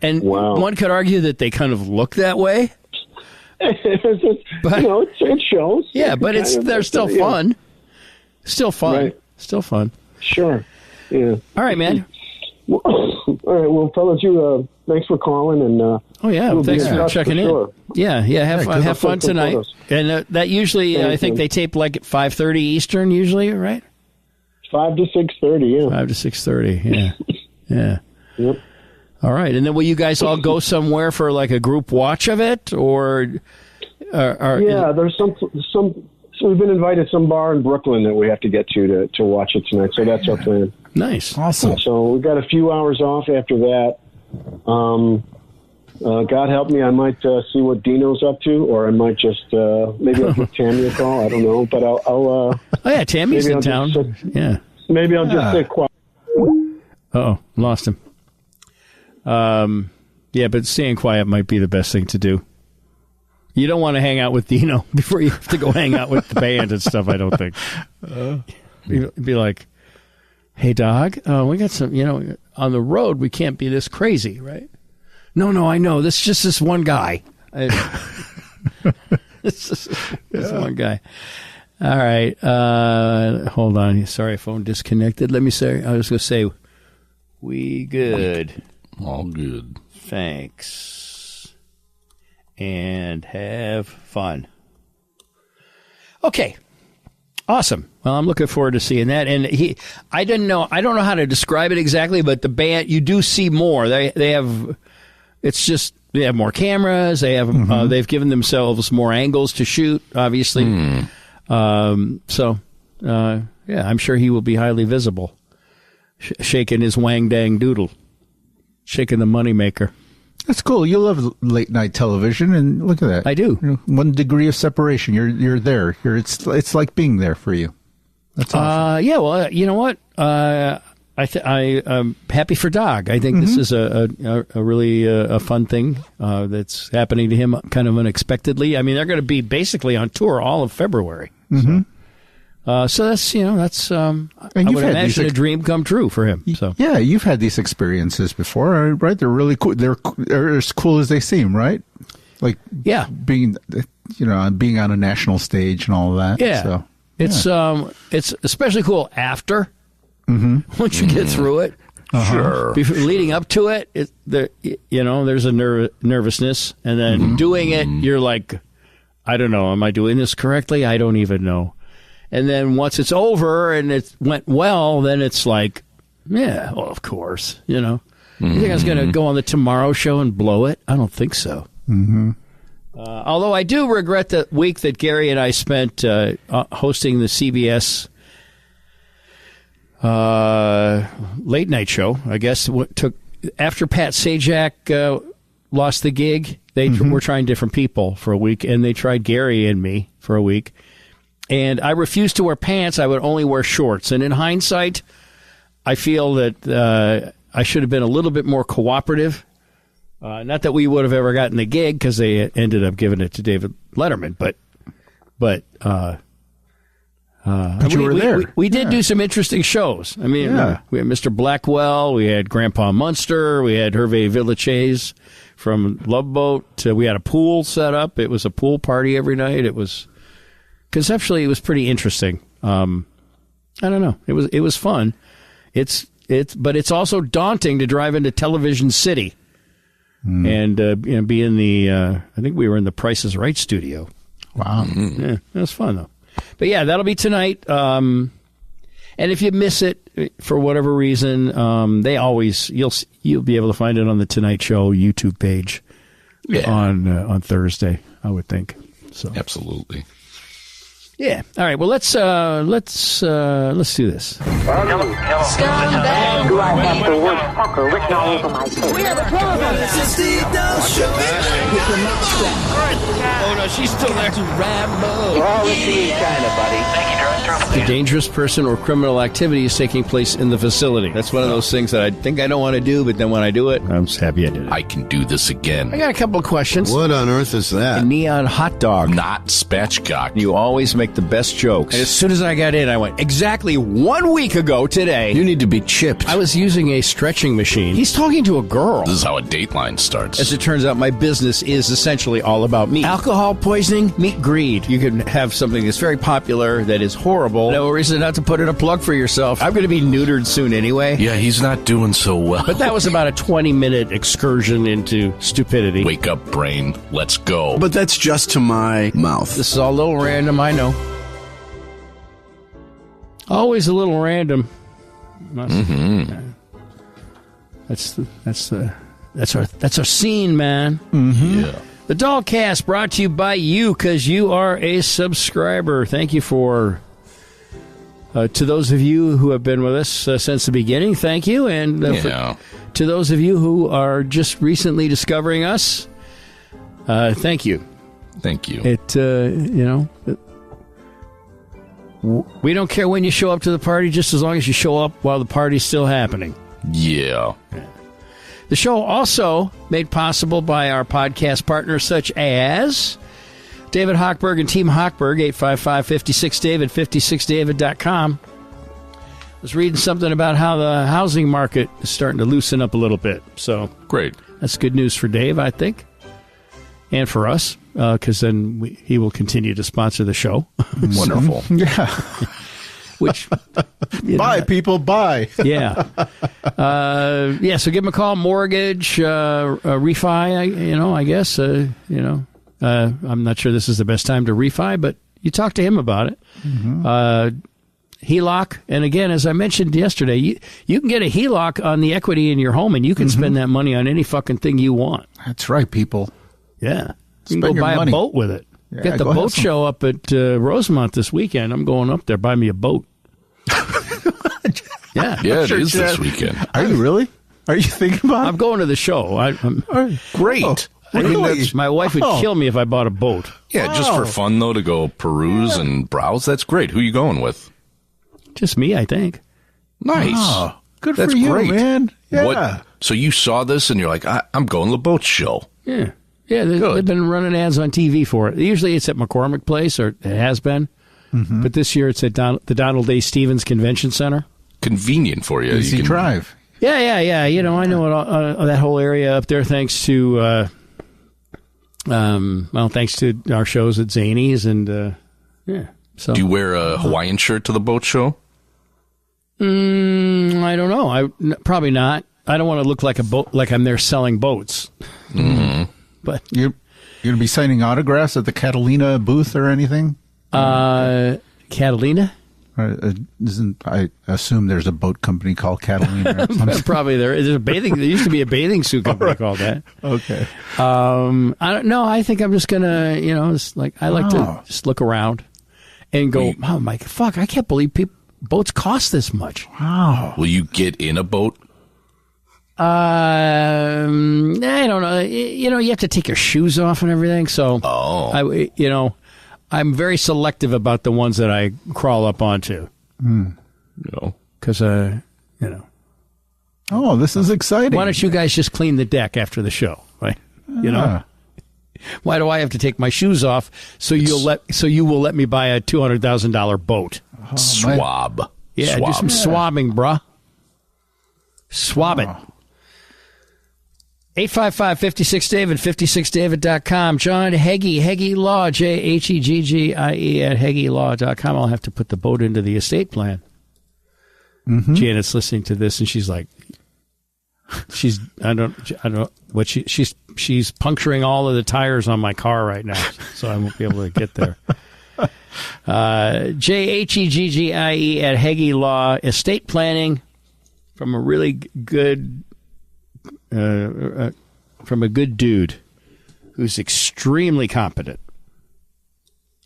S1: And one could argue that they kind of look that way.
S11: But, it shows.
S1: Yeah, but they're still fun. Still fun.
S11: Right.
S1: Still fun.
S11: Sure. Yeah.
S1: All right, man.
S11: Awesome. All right. Well, fellas, thanks for calling. And
S1: thanks for checking in.
S11: Sure.
S1: Yeah. Have fun tonight. Photos. And that usually, I think they tape like at 5:30 Eastern. Usually, right?
S11: 5 to 6:30. Yeah.
S1: 5 to 6:30. Yeah. Yeah.
S11: Yep.
S1: All right. And then will you guys all go somewhere for like a group watch of it, or?
S11: There's some. So we've been invited to some bar in Brooklyn that we have to get to watch it tonight. So that's our plan.
S1: Nice.
S8: Awesome.
S11: So we've got a few hours off after that. God help me, I might see what Dino's up to, or I might just maybe I'll give Tammy a call. I don't know, but I'll
S1: Tammy's in town.
S11: Maybe I'll just sit quiet.
S1: Uh-oh, lost him. But staying quiet might be the best thing to do. You don't want to hang out with Dino before you have to go hang out with the band and stuff, I don't think. Be like, hey, dog, we got some, on the road, we can't be this crazy, right? No, I know. This is just this one guy. This one guy. All right. Hold on. Sorry, phone disconnected. Let me say, I was going to say, we good.
S9: All good.
S1: Thanks. And have fun. Okay. Awesome. Well, I'm looking forward to seeing that. And I don't know how to describe it exactly, but the band, you do see more. They have more cameras. They have, they've given themselves more angles to shoot, obviously. I'm sure he will be highly visible. Shaking his wang dang doodle. Shaking the moneymaker.
S8: That's cool. You love late night television, and look at that.
S1: I do.
S8: 1 degree of separation. You're there. It's like being there for you. That's awesome.
S1: Well, you know what? I'm happy for Dog. I think this is a really a fun thing that's happening to him kind of unexpectedly. I mean, they're going to be basically on tour all of February. So that's I would imagine a dream come true for him. So
S8: yeah, you've had these experiences before, right? They're really cool. They're as cool as they seem, right? Like being on a national stage and all of that.
S1: Yeah, so, it's especially cool after once you get through it.
S9: Sure.
S1: Leading up to it, there's a nervousness, and then doing it, you're like, I don't know, am I doing this correctly? I don't even know. And then once it's over and it went well, then it's like, yeah, well, of course, You think I was going to go on the Tomorrow Show and blow it? I don't think so. Although I do regret the week that Gary and I spent hosting the CBS late night show. I guess took after Pat Sajak lost the gig. They were trying different people for a week, and they tried Gary and me for a week. And I refused to wear pants. I would only wear shorts. And in hindsight, I feel that I should have been a little bit more cooperative. Not that we would have ever gotten the gig, because they ended up giving it to David Letterman. But
S8: you were there.
S1: We did do some interesting shows. I mean, we had Mr. Blackwell, we had Grandpa Munster, we had Hervé Villachez from Love Boat. We had a pool set up. It was a pool party every night. Conceptually, it was pretty interesting. I don't know. It was fun. But it's also daunting to drive into Television City and be in the. I think we were in the Price is Right studio.
S8: Wow.
S1: Yeah, it was fun though. But yeah, that'll be tonight. And if you miss it for whatever reason, you'll be able to find it on the Tonight Show YouTube page on Thursday, I would think. So
S9: absolutely.
S1: Yeah. All right. Well, let's do this.
S12: Scumbag. Do I have the word fucker written all over my face? We are the Promise. This is Steve Dahl Show.
S1: Oh no, she's still there. Rambo.
S12: We're all listening, China, buddy. Thank you,
S1: A dangerous person or criminal activity is taking place in the facility. That's one of those things that I think I don't want to do, but then when I do it, I'm just happy I did it.
S9: I can do this again.
S1: I got a couple of questions.
S10: What on earth is that?
S1: A neon hot dog.
S9: Not spatchcock.
S1: You always make the best jokes. And as soon as I got in, I went, exactly 1 week ago today.
S10: You need to be chipped.
S1: I was using a stretching machine. He's talking to a girl.
S9: This is how a Dateline starts.
S1: As it turns out, my business is essentially all about meat. Alcohol poisoning, meat greed. You can have something that's very popular that is horrible adorable. No reason not to put in a plug for yourself. I'm going to be neutered soon anyway.
S9: Yeah, he's not doing so well.
S1: But that was about a 20-minute excursion into stupidity.
S9: Wake up, brain. Let's go.
S13: But that's just to my mouth.
S1: This is all a little random, I know. Always a little random.
S9: Mm-hmm.
S1: That's our scene, man.
S8: Mm-hmm.
S9: Yeah.
S1: The Dahlcast brought to you by you because you are a subscriber. Thank you to those of you who have been with us since the beginning. Thank you, and to those of you who are just recently discovering us, thank you.
S9: Thank you.
S1: We don't care when you show up to the party, just as long as you show up while the party's still happening.
S9: Yeah.
S1: The show also made possible by our podcast partners such as David Hochberg and Team Hochberg, 855-56-DAVID, 56david.com. I was reading something about how the housing market is starting to loosen up a little bit. So
S9: great.
S1: That's good news for Dave, I think, and for us, because then he will continue to sponsor the show.
S9: Wonderful.
S8: Yeah.
S1: Which
S8: buy, people, buy.
S1: Yeah. So give them a call. Mortgage, refi, I guess. I'm not sure this is the best time to refi, but you talk to him about it.
S8: Mm-hmm.
S1: HELOC. And again, as I mentioned yesterday, you can get a HELOC on the equity in your home, and you can spend that money on any fucking thing you want.
S8: That's right, people.
S1: Yeah. You can go buy a boat with it.
S8: Yeah,
S1: get the boat show up at Rosemont this weekend. I'm going up there. Buy me a boat. Yeah,
S9: it is this weekend.
S8: Are you really? Are you thinking about it?
S1: I'm going to the show.
S9: Great.
S8: Oh, really?
S1: My wife would kill me if I bought a boat.
S9: Yeah, just for fun, though, to go peruse and browse. That's great. Who are you going with?
S1: Just me, I think.
S9: Nice.
S8: Oh, good
S9: That's
S8: for you,
S9: great.
S8: man. Yeah.
S9: So you saw this and you're like, I'm going to the boat show.
S1: Yeah. Yeah, they've been running ads on TV for it. Usually it's at McCormick Place, or it has been. Mm-hmm. But this year it's at the Donald A. Stevens Convention Center.
S9: Convenient for you.
S8: Easy drive.
S1: Yeah. I know that whole area up there thanks to, thanks to our shows at Zany's. And, So.
S9: Do you wear a Hawaiian shirt to the boat show?
S1: I don't know. Probably not. I don't want to look like like I'm there selling boats.
S9: Mm-hmm.
S8: But you're going to be signing autographs at the Catalina booth or anything?
S1: Catalina?
S8: I assume there's a boat company called Catalina.
S1: Probably there used to be a bathing suit company called that.
S8: Okay.
S1: I don't know. I think I'm just gonna, I like to just look around and go, oh my fuck! I can't believe boats cost this much.
S8: Wow.
S9: Will you get in a boat?
S1: I don't know. You have to take your shoes off and everything. So, I'm very selective about the ones that I crawl up onto. Because,
S8: Oh, this is exciting.
S1: Why don't you guys just clean the deck after the show, right? Why do I have to take my shoes off so you will let me buy a $200,000 boat?
S9: Swab.
S1: Yeah, do some swabbing, bruh. Swab it. 855-56-DAVID, 56david.com. John Heggie Law, Jheggie at HeggieLaw.com. I'll have to put the boat into the estate plan. Mm-hmm. Janet's listening to this, and she's like, she's puncturing all of the tires on my car right now, so I won't be able to get there. Jheggie at Heggie Law, estate planning from a really good, from a good dude who's extremely competent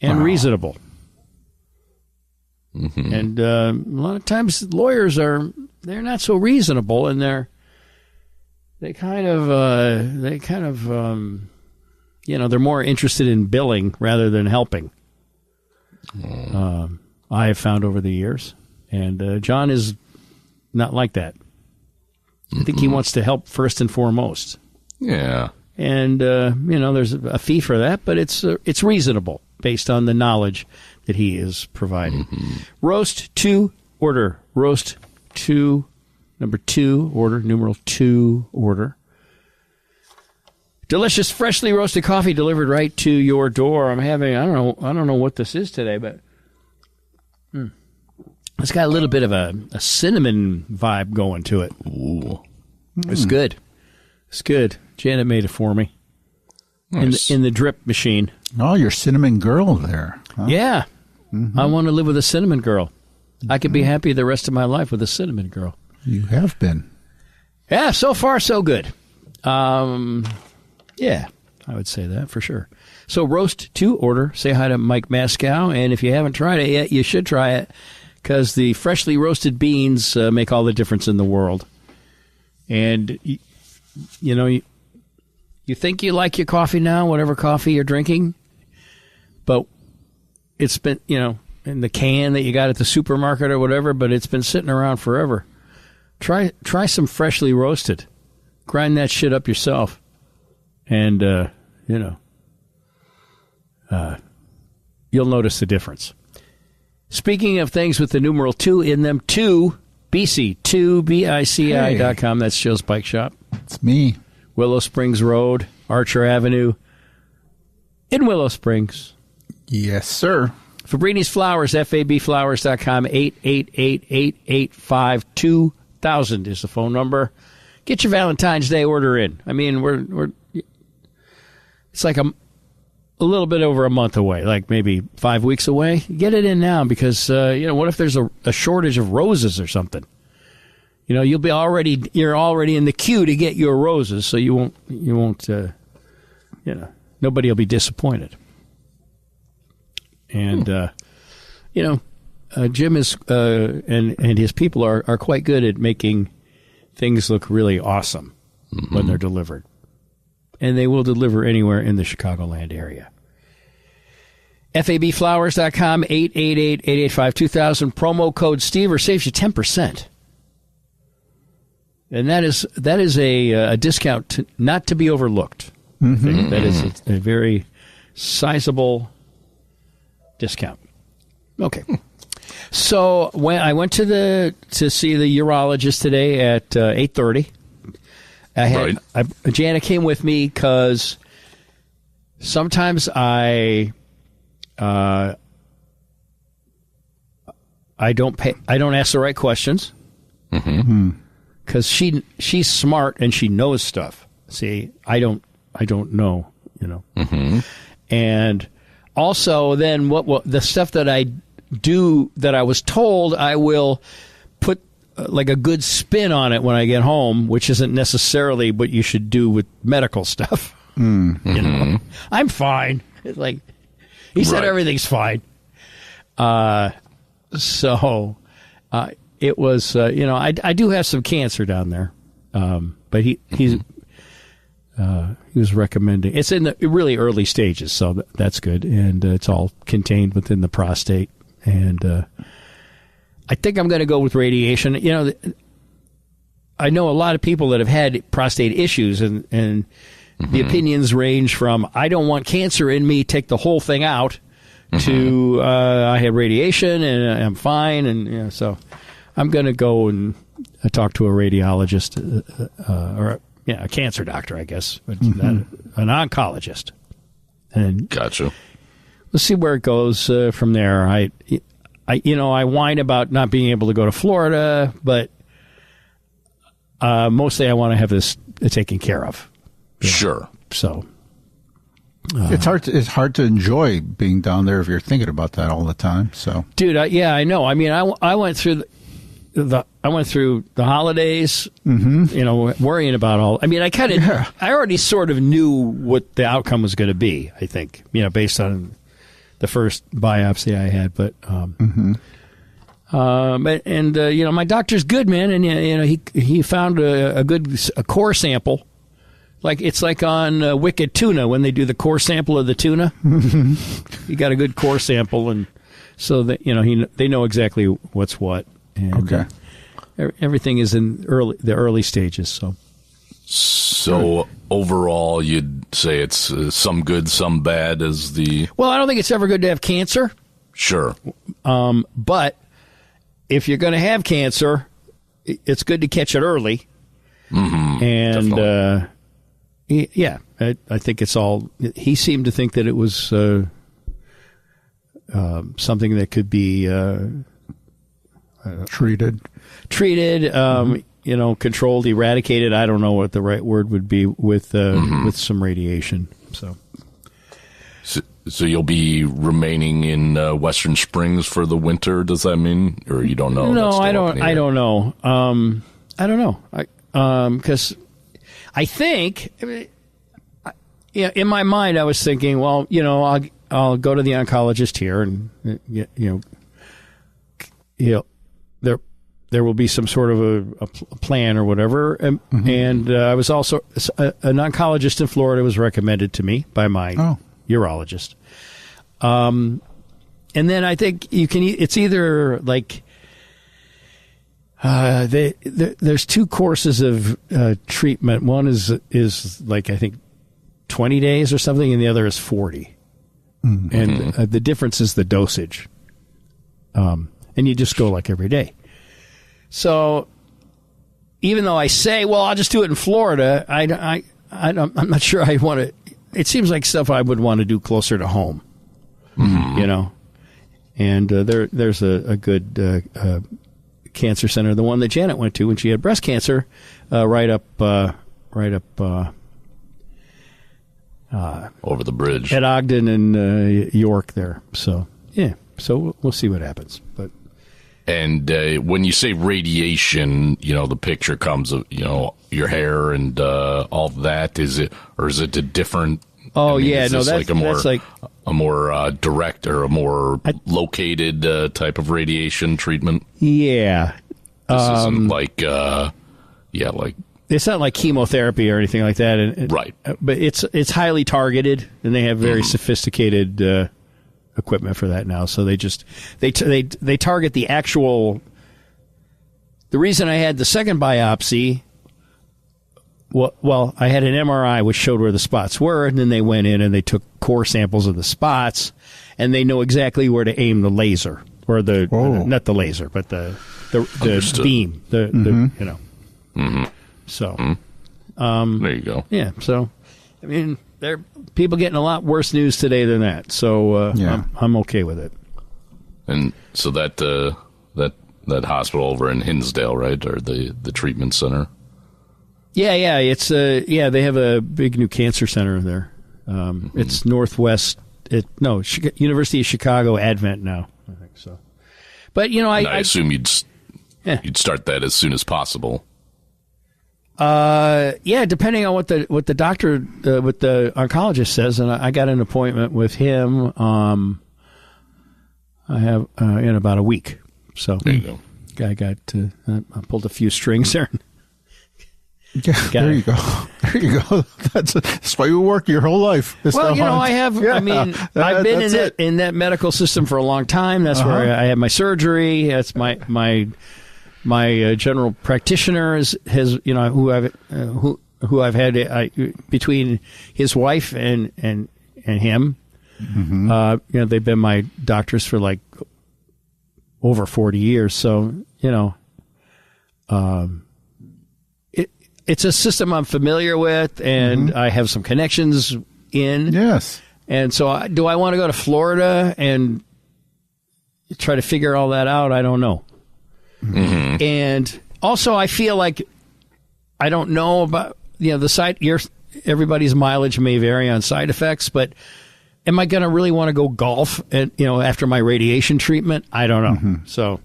S1: and reasonable.
S9: Mm-hmm.
S1: And a lot of times lawyers they're not so reasonable, and they're more interested in billing rather than helping. I have found over the years, and John is not like that. I think he wants to help first and foremost.
S9: Yeah.
S1: And, there's a fee for that, but it's reasonable based on the knowledge that he is providing.
S9: Mm-hmm.
S1: Roast 2, order. Roast 2, number 2, order, numeral 2, order. Delicious, freshly roasted coffee delivered right to your door. I don't know what this is today, but... It's got a little bit of a cinnamon vibe going to it.
S9: Ooh.
S1: It's good. It's good. Janet made it for me.
S9: Nice.
S1: In the drip machine.
S8: Oh, you're cinnamon girl there. Huh?
S1: Yeah. I want to live with a cinnamon girl. I could be happy the rest of my life with a cinnamon girl.
S8: You have been.
S1: Yeah, so far so good. Yeah, I would say that for sure. So roast to order. Say hi to Mike Mascow. And if you haven't tried it yet, you should try it because the freshly roasted beans make all the difference in the world. And, you know, you think you like your coffee now, whatever coffee you're drinking, but it's been, you know, in the can that you got at the supermarket or whatever, but it's been sitting around forever. Try some freshly roasted. Grind that shit up yourself. And, you know, you'll notice the difference. Speaking of things with the numeral 2 in them, 2BC, 2BICI.com. That's Joe's Bike Shop.
S8: It's me.
S1: Willow Springs Road, Archer Avenue in Willow Springs.
S8: Yes, sir.
S1: Fabrini's Flowers, FABflowers.com, 888-885-2000 is the phone number. Get your Valentine's Day order in. I mean, we're it's like a little bit over a month away, like maybe 5 weeks away. Get it in now because, you know, what if there's a shortage of roses or something? You know, you're already in the queue to get your roses, so you won't, you know, nobody will be disappointed. And, you know, Jim is, and his people are quite good at making things look really awesome when they're delivered. And they will deliver anywhere in the Chicagoland area. FABflowers.com, 888-885-2000, promo code Steve, or saves you 10%. And that is a discount not to be overlooked. Mm-hmm. That is a very sizable discount. Okay. So when I went to see the urologist today at 8:30, Jana came with me because sometimes I don't ask the right questions. Mm-hmm. Because she's smart and she knows stuff. See, I don't know, you know. Mm-hmm. And also, then what the stuff that I do that I was told, I will put like a good spin on it when I get home, which isn't necessarily what you should do with medical stuff. Mm-hmm. You know, I'm fine. It's like he said, everything's fine. It was, you know, I do have some cancer down there, but he was recommending. It's in the really early stages, so that's good, and it's all contained within the prostate. And I think I'm going to go with radiation. You know, I know a lot of people that have had prostate issues, and the opinions range from I don't want cancer in me, take the whole thing out, to I have radiation and I'm fine, and you know, so. I'm going to go and talk to a radiologist or a cancer doctor, I guess, but an oncologist. And
S9: gotcha.
S1: We'll see where it goes from there. I whine about not being able to go to Florida, but mostly I want to have this taken care of.
S9: Sure.
S1: So
S8: it's hard to enjoy being down there if you're thinking about that all the time. So,
S1: dude, I know. I mean, I went through the holidays, you know, worrying about all. I mean, I already sort of knew what the outcome was going to be. I think, you know, based on the first biopsy I had, but you know, my doctor's good, man, and you know, he found a good core sample. Like it's like on Wicked Tuna when they do the core sample of the tuna. He got a good core sample, and so that, you know, they know exactly what's what. And,
S8: okay.
S1: Everything is in the early stages.
S9: So overall, you'd say it's some good, some bad as the...
S1: Well, I don't think it's ever good to have cancer.
S9: Sure.
S1: But if you're going to have cancer, it's good to catch it early. Mm-hmm. And, I think it's all... He seemed to think that it was something that could be...
S8: treated,
S1: controlled, eradicated. I don't know what the right word would be with some radiation.
S9: So you'll be remaining in Western Springs for the winter. Does that mean, or you don't know?
S1: No, I don't. I don't know. I don't know. Because I think, in my mind, I was thinking, well, I'll go to the oncologist here, and there will be some sort of a plan or whatever. And I was also an oncologist in Florida was recommended to me by my urologist. And then I think it's either like there's two courses of treatment. One is like I think 20 days or something, and the other is 40. And the difference is the dosage. And you just go like every day. So even though I say, well, I'll just do it in Florida, I'm not sure I want to. It seems like stuff I would want to do closer to home, And there's a good cancer center, the one that Janet went to when she had breast cancer, right up
S9: over the bridge
S1: at Ogden and York there. So so we'll see what happens, but.
S9: And when you say radiation, the picture comes of, your hair and all that. Is it a different?
S1: Oh, yeah.
S9: Is
S1: no,
S9: that's
S1: like
S9: a more direct or a more located type of radiation treatment.
S1: Yeah.
S9: This isn't like,
S1: it's not like chemotherapy or anything like that.
S9: Right.
S1: But it's highly targeted, and they have very sophisticated equipment for that now. So they target the actual. The reason I had the second biopsy, well, I had an MRI which showed where the spots were, and then they went in and they took core samples of the spots, and they know exactly where to aim the laser or not the laser, but the beam. So
S9: there you go.
S1: Yeah. So I mean, there are people getting a lot worse news today than that. So I'm okay with it.
S9: And so that hospital over in Hinsdale, right, or the treatment center.
S1: Yeah. It's they have a big new cancer center there. It's Northwest. University of Chicago Advent now. I think so. But I
S9: assume you'd start that as soon as possible.
S1: Depending on what the doctor, what the oncologist says, and I got an appointment with him. I have in about a week. So
S9: there you go.
S1: I pulled a few strings there.
S8: There you go. There you go. That's why you work your whole life.
S1: I have. Yeah. I mean, I've been in that medical system for a long time. That's where I had my surgery. That's my general practitioner has who I've had between his wife and him. They've been my doctors for like over 40 years. So it's a system I'm familiar with, and I have some connections in.
S8: Yes.
S1: And so, do I want to go to Florida and try to figure all that out? I don't know. And also, I feel like I don't know about the side. Everybody's mileage may vary on side effects, but am I going to really want to go golf? And after my radiation treatment, I don't know. So,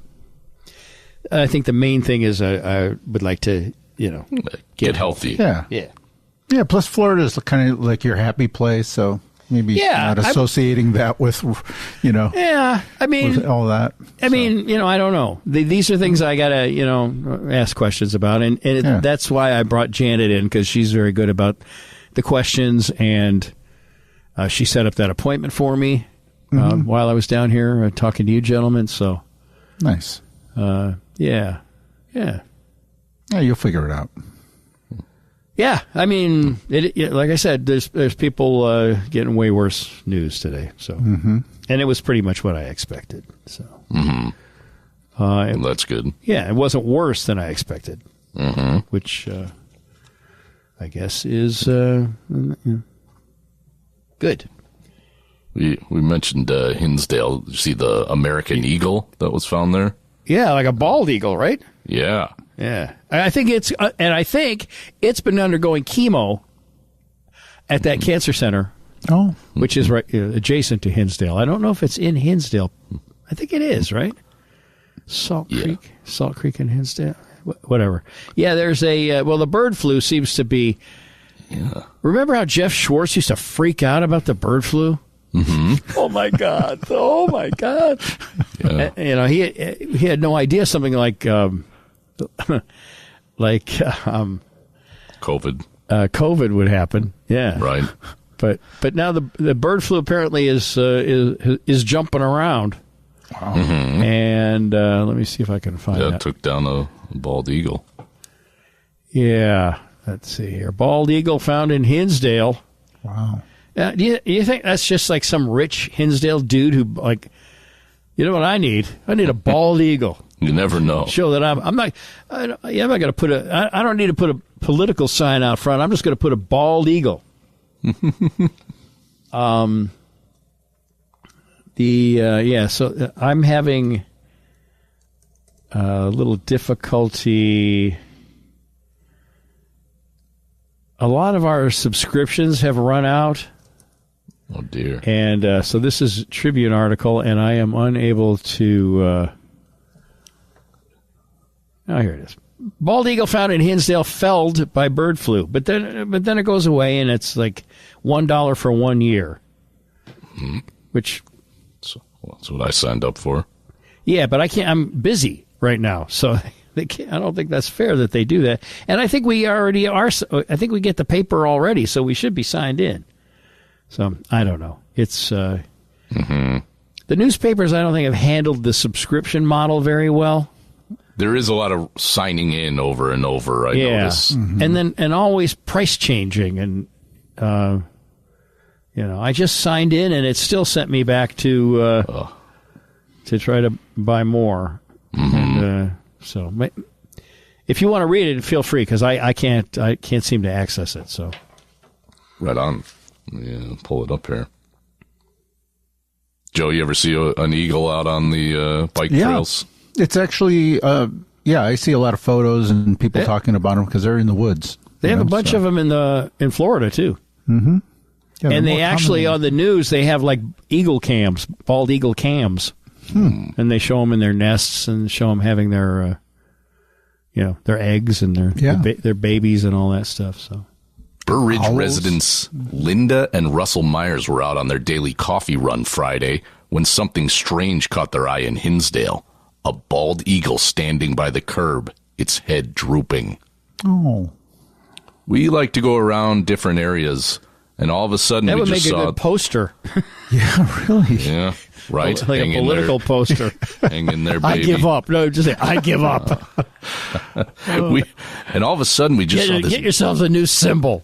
S1: I think the main thing is I would like to
S9: get healthy.
S8: Yeah. Plus, Florida is kind of like your happy place, so. Maybe not associating that with,
S1: Yeah, I mean,
S8: with all that.
S1: I mean, I don't know. These are things I got to, ask questions about. And that's why I brought Janet in, because she's very good about the questions. And she set up that appointment for me while I was down here talking to you gentlemen. So
S8: nice.
S1: Yeah,
S8: you'll figure it out.
S1: Yeah, I mean, like I said, there's people getting way worse news today. So, and it was pretty much what I expected. So,
S9: that's good.
S1: Yeah, it wasn't worse than I expected, which I guess is good.
S9: We mentioned Hinsdale. Did you see the American eagle that was found there?
S1: Yeah, like a bald eagle, right?
S9: Yeah.
S1: Yeah. I think it's been undergoing chemo at that cancer center.
S8: Oh.
S1: Which is right adjacent to Hinsdale. I don't know if it's in Hinsdale. I think it is, right? Salt Creek and Hinsdale. Whatever. Yeah, there's the bird flu seems to be. Yeah. Remember how Jeff Schwartz used to freak out about the bird flu?
S9: Mm-hmm.
S1: Oh my God! Oh my God! Yeah. He had no idea something like COVID. COVID would happen. Yeah.
S9: Right.
S1: But now the bird flu apparently is jumping around.
S8: Wow.
S9: Mm-hmm.
S1: And let me see if I can find that.
S9: Yeah, took down a bald eagle.
S1: Yeah. Let's see here. Bald eagle found in Hinsdale.
S8: Wow.
S1: Do you think that's just like some rich Hinsdale dude who, like, you know what I need? I need a bald eagle.
S9: You never know.
S1: Show that I'm not going to put I don't need to put a political sign out front. I'm just going to put a bald eagle. So I'm having a little difficulty. A lot of our subscriptions have run out.
S9: Oh, dear.
S1: And so this is a Tribune article, and I am unable to... here it is. Bald eagle found in Hinsdale felled by bird flu. But then it goes away, and it's like $1 for 1 year.
S9: Mm-hmm.
S1: Which...
S9: that's what I signed up for.
S1: Yeah, but I can't. I'm busy right now, so... I don't think that's fair that they do that. And I think we already are. I think we get the paper already, so we should be signed in. So I don't know. It's the newspapers. I don't think have handled the subscription model very well.
S9: There is a lot of signing in over and over. I notice,
S1: and always price changing, and I just signed in, and it still sent me back to try to buy more.
S9: Mm-hmm.
S1: And, so, if you want to read it, feel free, because I can't seem to access it. So,
S9: right on. Yeah, pull it up here. Joe, you ever see an eagle out on the bike trails?
S8: It's actually, I see a lot of photos and people talking about them because they're in the woods.
S1: They have a bunch of them in Florida too.
S8: Mm-hmm. Yeah,
S1: and they actually on the news they have like eagle cams, bald eagle cams. And they show them in their nests and show them having their, their eggs and their babies and all that stuff. So,
S9: Burr Ridge residents Linda and Russell Myers were out on their daily coffee run Friday when something strange caught their eye in Hinsdale. A bald eagle standing by the curb, its head drooping.
S8: Oh.
S9: We like to go around different areas, and all of a sudden
S1: that
S9: we
S1: would
S9: just
S1: make
S9: saw
S1: a good poster.
S8: Yeah, really.
S9: Yeah. Right,
S1: like a political poster.
S9: Hanging there, baby.
S1: I give up. No, just say, I give up.
S9: And all of a sudden, we just saw this.
S1: Get yourselves a new symbol.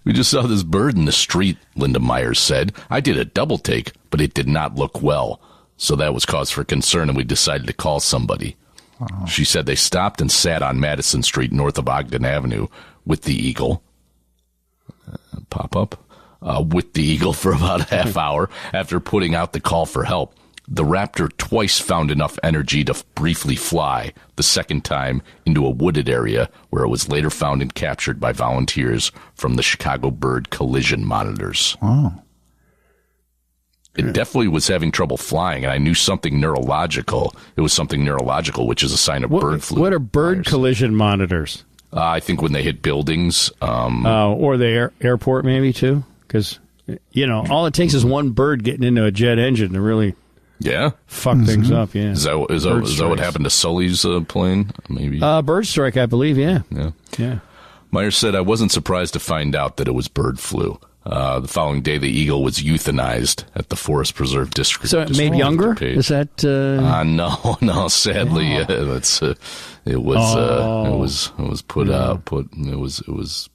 S9: We just saw this bird in the street, Linda Myers said. I did a double take, but it did not look well. So that was cause for concern, and we decided to call somebody. Oh. She said they stopped and sat on Madison Street north of Ogden Avenue with the eagle. Pop up. With the eagle for about a half hour after putting out the call for help. The raptor twice found enough energy to briefly fly, the second time into a wooded area where it was later found and captured by volunteers from the Chicago Bird Collision Monitors.
S8: Oh.
S9: It definitely was having trouble flying, and I knew something neurological. It was something neurological, which is a sign of bird flu.
S1: What are bird collision monitors?
S9: I think when they hit buildings.
S1: Or the airport maybe, too. Because, all it takes is one bird getting into a jet engine to really fuck things up. Yeah,
S9: Is that what happened to Sully's plane? Maybe
S1: bird strike, I believe. Yeah.
S9: Myers said, I wasn't surprised to find out that it was bird flu. The following day, the eagle was euthanized at the Forest Preserve District.
S1: So it made younger? Is that?
S9: No. Sadly, it was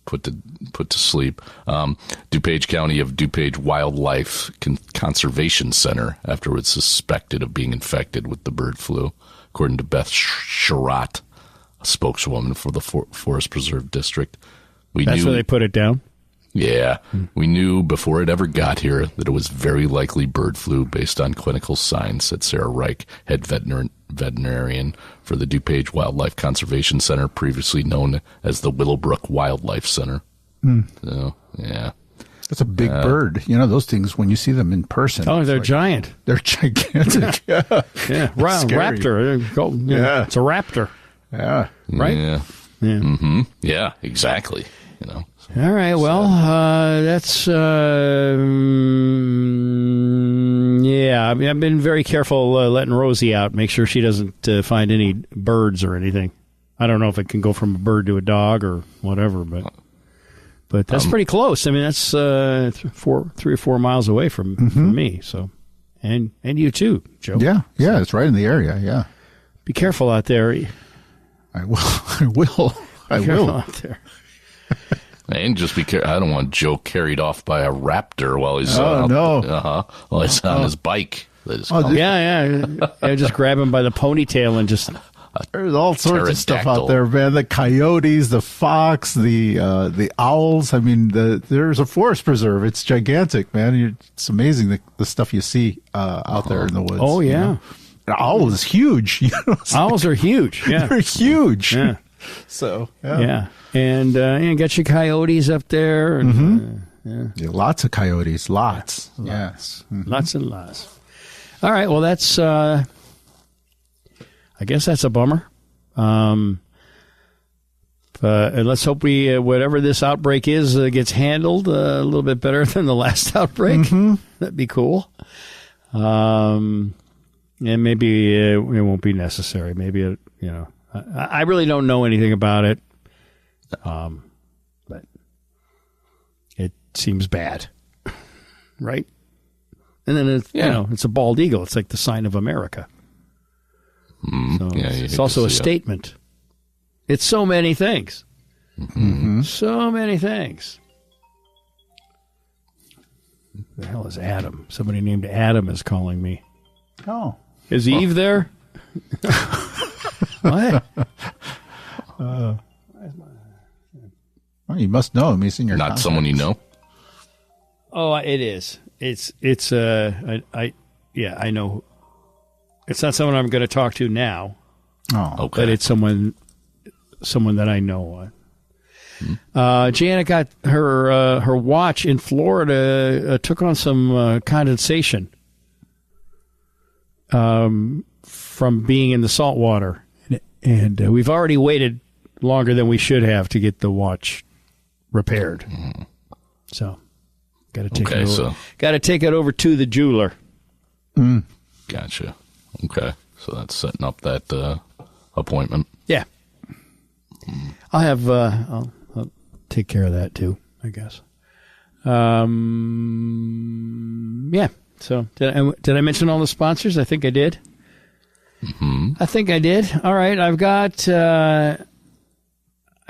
S9: put to sleep. DuPage County of DuPage Wildlife Conservation Center after it was suspected of being infected with the bird flu, according to Beth Sherratt, a spokeswoman for the Forest Preserve District.
S1: That's where they put it down.
S9: Yeah, we knew before it ever got here that it was very likely bird flu based on clinical signs, said Sarah Reich, head veterinarian for the DuPage Wildlife Conservation Center, previously known as the Willowbrook Wildlife Center. So, yeah.
S8: That's a big bird. You know, those things, when you see them in person.
S1: Oh, they're giant.
S8: They're gigantic. Yeah.
S1: Raptor. Yeah. It's a raptor.
S8: Yeah.
S1: Right?
S9: Yeah.
S1: Yeah.
S9: Mm-hmm. Yeah, exactly. You know.
S1: All right. Well, that's yeah. I mean, I've been very careful letting Rosie out. Make sure she doesn't find any birds or anything. I don't know if it can go from a bird to a dog or whatever, but that's pretty close. I mean, that's 3 or 4 miles away from me. So, and you too, Joe.
S8: Yeah. It's right in the area. Yeah.
S1: Be careful out there.
S8: I will. I will.
S1: Out there.
S9: And just be careful. I don't want Joe carried off by a raptor while he's while he's on his bike.
S1: Yeah. Just grab him by the ponytail and just.
S8: There's all sorts of stuff out there, man. The coyotes, the fox, the owls. I mean, there's a forest preserve. It's gigantic, man. It's amazing the stuff you see out there in the woods.
S1: Oh yeah.
S8: You know? An owl is huge.
S1: Owls are huge. Yeah,
S8: they're huge.
S1: Yeah.
S8: So
S1: and got your coyotes up there. And,
S8: lots of coyotes. Lots. Yes.
S1: Lots and lots. All right. Well, that's. I guess that's a bummer. And let's hope whatever this outbreak is gets handled a little bit better than the last outbreak. That'd be cool. And maybe it won't be necessary. Maybe I really don't know anything about it. But it seems bad, right? And then it's a bald eagle. It's like the sign of America. So it's also a statement. It's so many things. So many things. The hell is Adam? Somebody named Adam is calling me.
S8: Oh.
S1: Is Eve there? What?
S8: Well, you must know him. He's in your
S9: Not
S8: contacts.
S9: someone you know?
S1: Oh, it is. I know. It's not someone I'm going to talk to now.
S8: Oh,
S9: okay.
S1: But it's someone that I know. Janet got her watch in Florida took on some condensation from being in the salt water, and we've already waited longer than we should have to get the watch repaired. So, got to take it over. Got to take it over to the jeweler.
S9: Gotcha. Okay, so that's setting up that appointment.
S1: Yeah, I'll take care of that too, I guess. Yeah. So did I mention all the sponsors? I think I did. I think I did. All right, I've got. I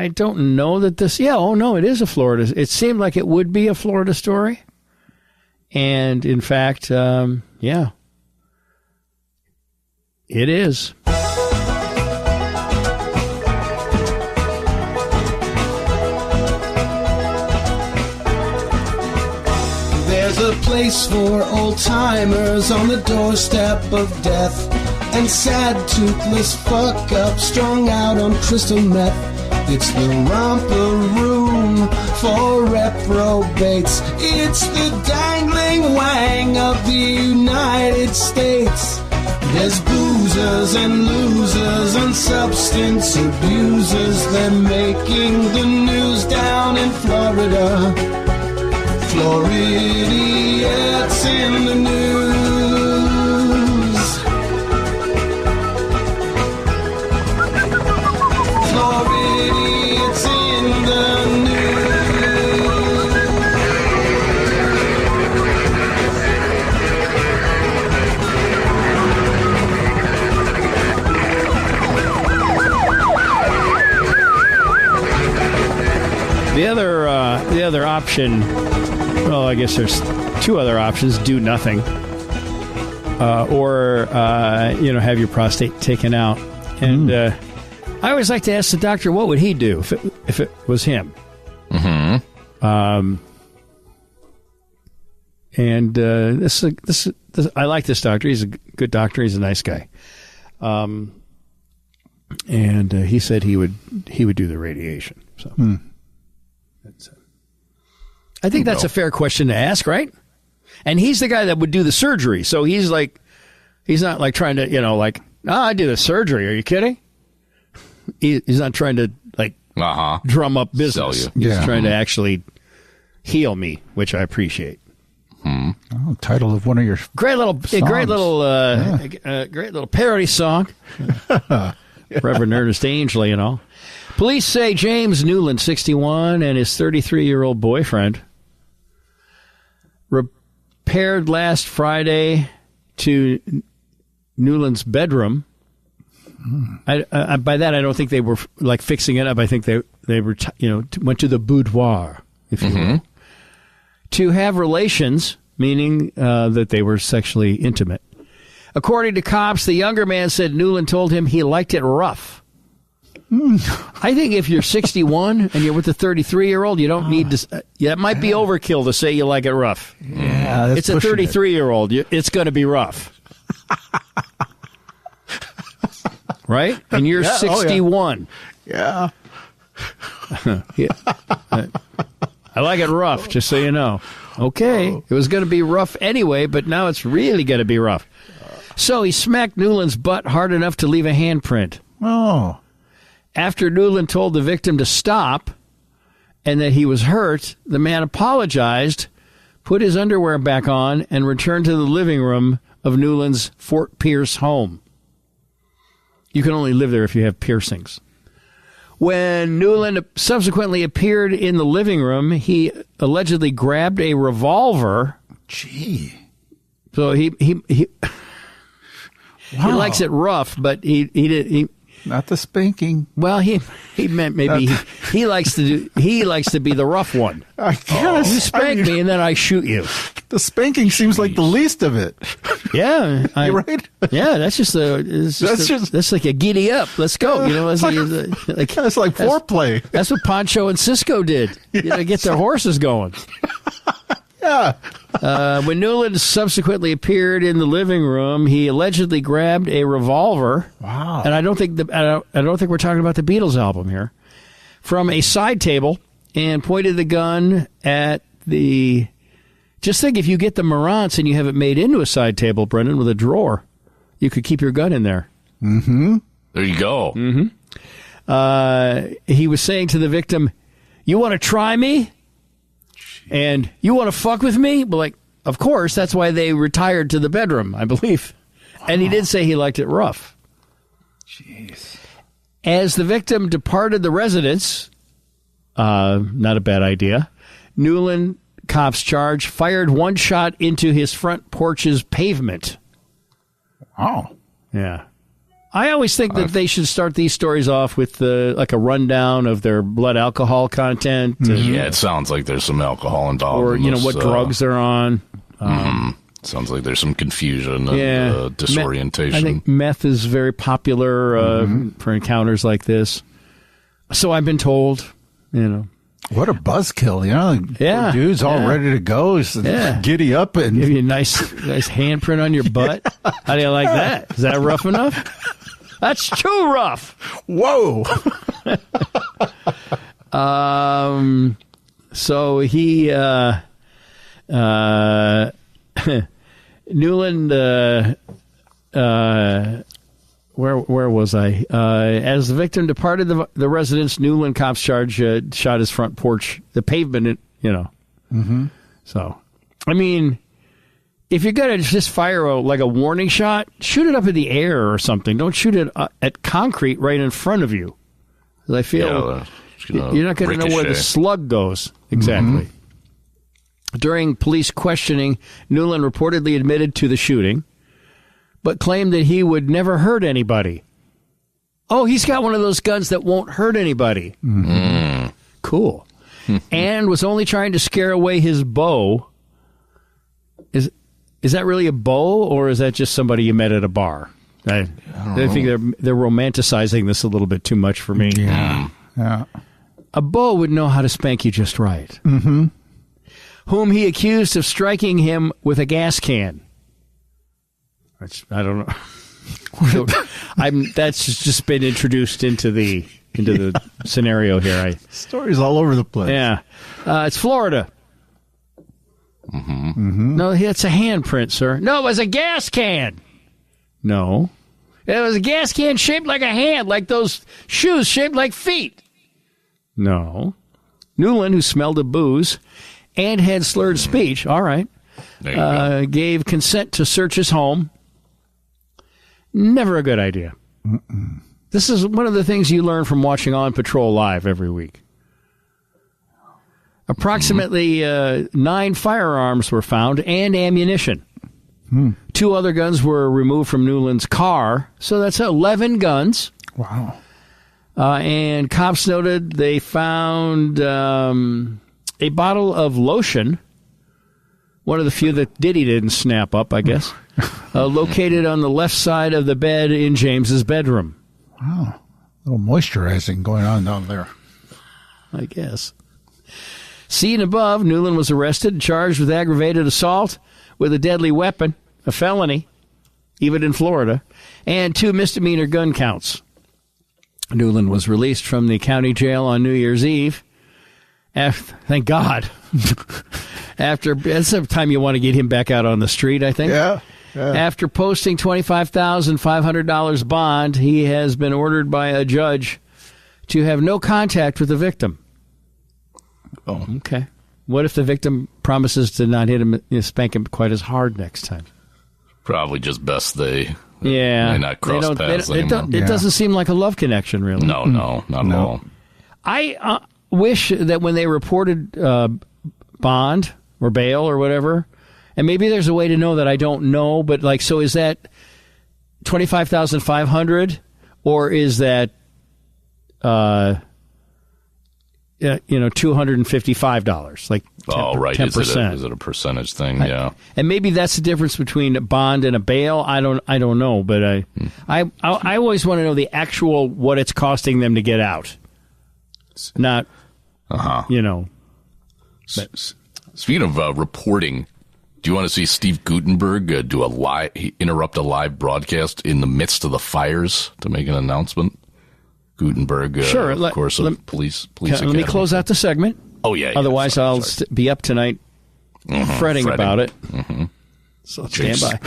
S1: don't know that this. Yeah. Oh no, it is a Florida. It seemed like it would be a Florida story, and in fact, yeah, it is.
S14: There's a place for old-timers on the doorstep of death, and sad, toothless fuck-ups strung out on crystal meth. It's the romper room for reprobates. It's the dangling wang of the United States. There's boozers and losers and substance abusers. They're making the news down in Florida. Floridians in the news. Floridians in the
S1: The other option, well, I guess there's two other options: do nothing, or have your prostate taken out. And I always like to ask the doctor, what would he do if it was him? And this I like this doctor. He's a good doctor. He's a nice guy. And he said he would do the radiation. So I think that's a fair question to ask, right? And he's the guy that would do the surgery. So he's not like trying to, I do the surgery. Are you kidding? He's not trying to drum up business.
S9: Sell you.
S1: He's trying to actually heal me, which I appreciate.
S8: Oh, title of one of your
S1: great little parody song. Reverend Ernest Angley and all. Police say James Newland, 61, and his 33-year-old boyfriend repaired last Friday to Newland's bedroom. By that, I don't think they were fixing it up. I think they were went to the boudoir, if you will, to have relations, meaning that they were sexually intimate. According to cops, the younger man said Newland told him he liked it rough. I think if you're 61 and you're with a 33-year-old, you don't need to. It might be overkill to say you like it rough.
S8: Yeah,
S1: it's a 33-year-old. It's going to be rough. Right? And you're 61.
S8: Yeah.
S1: I like it rough, just so you know. Okay. It was going to be rough anyway, but now it's really going to be rough. So he smacked Newland's butt hard enough to leave a handprint.
S8: Oh.
S1: After Newland told the victim to stop and that he was hurt, the man apologized, put his underwear back on, and returned to the living room of Newland's Fort Pierce home. You can only live there if you have piercings. When Newland subsequently appeared in the living room, he allegedly grabbed a revolver.
S8: Gee.
S1: So he likes it rough, but he
S8: not the spanking.
S1: Well, he meant maybe he likes to be the rough one.
S8: I guess
S1: you spank me and then I shoot you.
S8: The spanking seems like the least of it.
S1: Yeah,
S8: you right?
S1: Yeah, that's like a giddy up. Let's go. It's like
S8: foreplay.
S1: That's what Pancho and Cisco did. Yes. Get their horses going.
S8: Yeah.
S1: When Newland subsequently appeared in the living room, he allegedly grabbed a revolver.
S8: Wow!
S1: And I don't think we're talking about the Beatles album here. From a side table and pointed the gun at the. Just think, if you get the Marantz and you have it made into a side table, Brendan, with a drawer, you could keep your gun in there.
S8: Mm-hmm.
S9: There you go.
S1: Mm-hmm. He was saying to the victim, "You want to try me? And you want to fuck with me?" Well, of course, that's why they retired to the bedroom, I believe. Wow. And he did say he liked it rough.
S8: Jeez.
S1: As the victim departed the residence, not a bad idea, Newland, cops charge, fired one shot into his front porch's pavement.
S8: Wow.
S1: Yeah. I always think that they should start these stories off with a rundown of their blood alcohol content.
S9: Yeah, it sounds like there's some alcohol involved.
S1: Or, what drugs they're on.
S9: Sounds like there's some confusion and disorientation.
S1: I think meth is very popular for encounters like this. So I've been told,
S8: What a buzzkill,
S1: Yeah.
S8: Dude's all ready to go. He's giddy up and
S1: give you a nice handprint on your butt. How do you like that? Is that rough enough? That's too rough.
S8: Whoa.
S1: So he Newland where was I? As the victim departed the residence, Newland cops charge shot his front porch, the pavement,
S8: Mm-hmm.
S1: So, I mean, if you're going to just fire a warning shot, shoot it up in the air or something. Don't shoot it at concrete right in front of you. I feel you're not going to know where the slug goes. Exactly. Mm-hmm. During police questioning, Newland reportedly admitted to the shooting, but claimed that he would never hurt anybody. Oh, he's got one of those guns that won't hurt anybody.
S8: Mm-hmm.
S1: Cool. And was only trying to scare away his beau. Is that really a beau, or is that just somebody you met at a bar? I think they're romanticizing this a little bit too much for me.
S8: Yeah.
S1: A beau would know how to spank you just right.
S8: Mm-hmm.
S1: whom he accused of striking him with a gas can. I don't know. That's just been introduced into the scenario here.
S8: Stories all over the place.
S1: Yeah. It's Florida. No, it's a handprint, sir. No, it was a gas can. No. It was a gas can shaped like a hand, like those shoes shaped like feet. No. Newland, who smelled of booze and had slurred speech, all right, gave consent to search his home. Never a good idea. This is one of the things you learn from watching On Patrol Live every week. Approximately 9 firearms were found and ammunition. 2 other guns were removed from Newland's car, so that's 11 guns.
S8: Wow.
S1: And cops noted they found a bottle of lotion, one of the few that Diddy didn't snap up, I guess, located on the left side of the bed in James's bedroom.
S8: Wow. A little moisturizing going on down there.
S1: I guess. Seen above, Newland was arrested and charged with aggravated assault with a deadly weapon, a felony, even in Florida, and 2 misdemeanor gun counts. Newland was released from the county jail on New Year's Eve. Thank God. That's the time you want to get him back out on the street, I think.
S8: Yeah.
S1: After posting $25,500 bond, he has been ordered by a judge to have no contact with the victim. Oh, okay. What if the victim promises to not hit him, spank him quite as hard next time?
S9: Probably just best they not cross paths
S1: anymore. It doesn't seem like a love connection, really.
S9: No, not at all.
S1: I wish that when they reported bond or bail or whatever, and maybe there's a way to know that I don't know, but so is that $25,500 or is that $255, like 10%.
S9: Is it a percentage thing? Yeah.
S1: And maybe that's the difference between a bond and a bail. I don't know, but I always want to know the actual what it's costing them to get out. Not,
S9: Speaking of reporting, do you want to see Steve Gutenberg interrupt a live broadcast in the midst of the fires to make an announcement? Gutenberg,
S1: sure.
S9: Of course, of police
S1: Let me close out the segment.
S9: Oh, yeah.
S1: Otherwise, I'll be up tonight fretting about it. So stand by.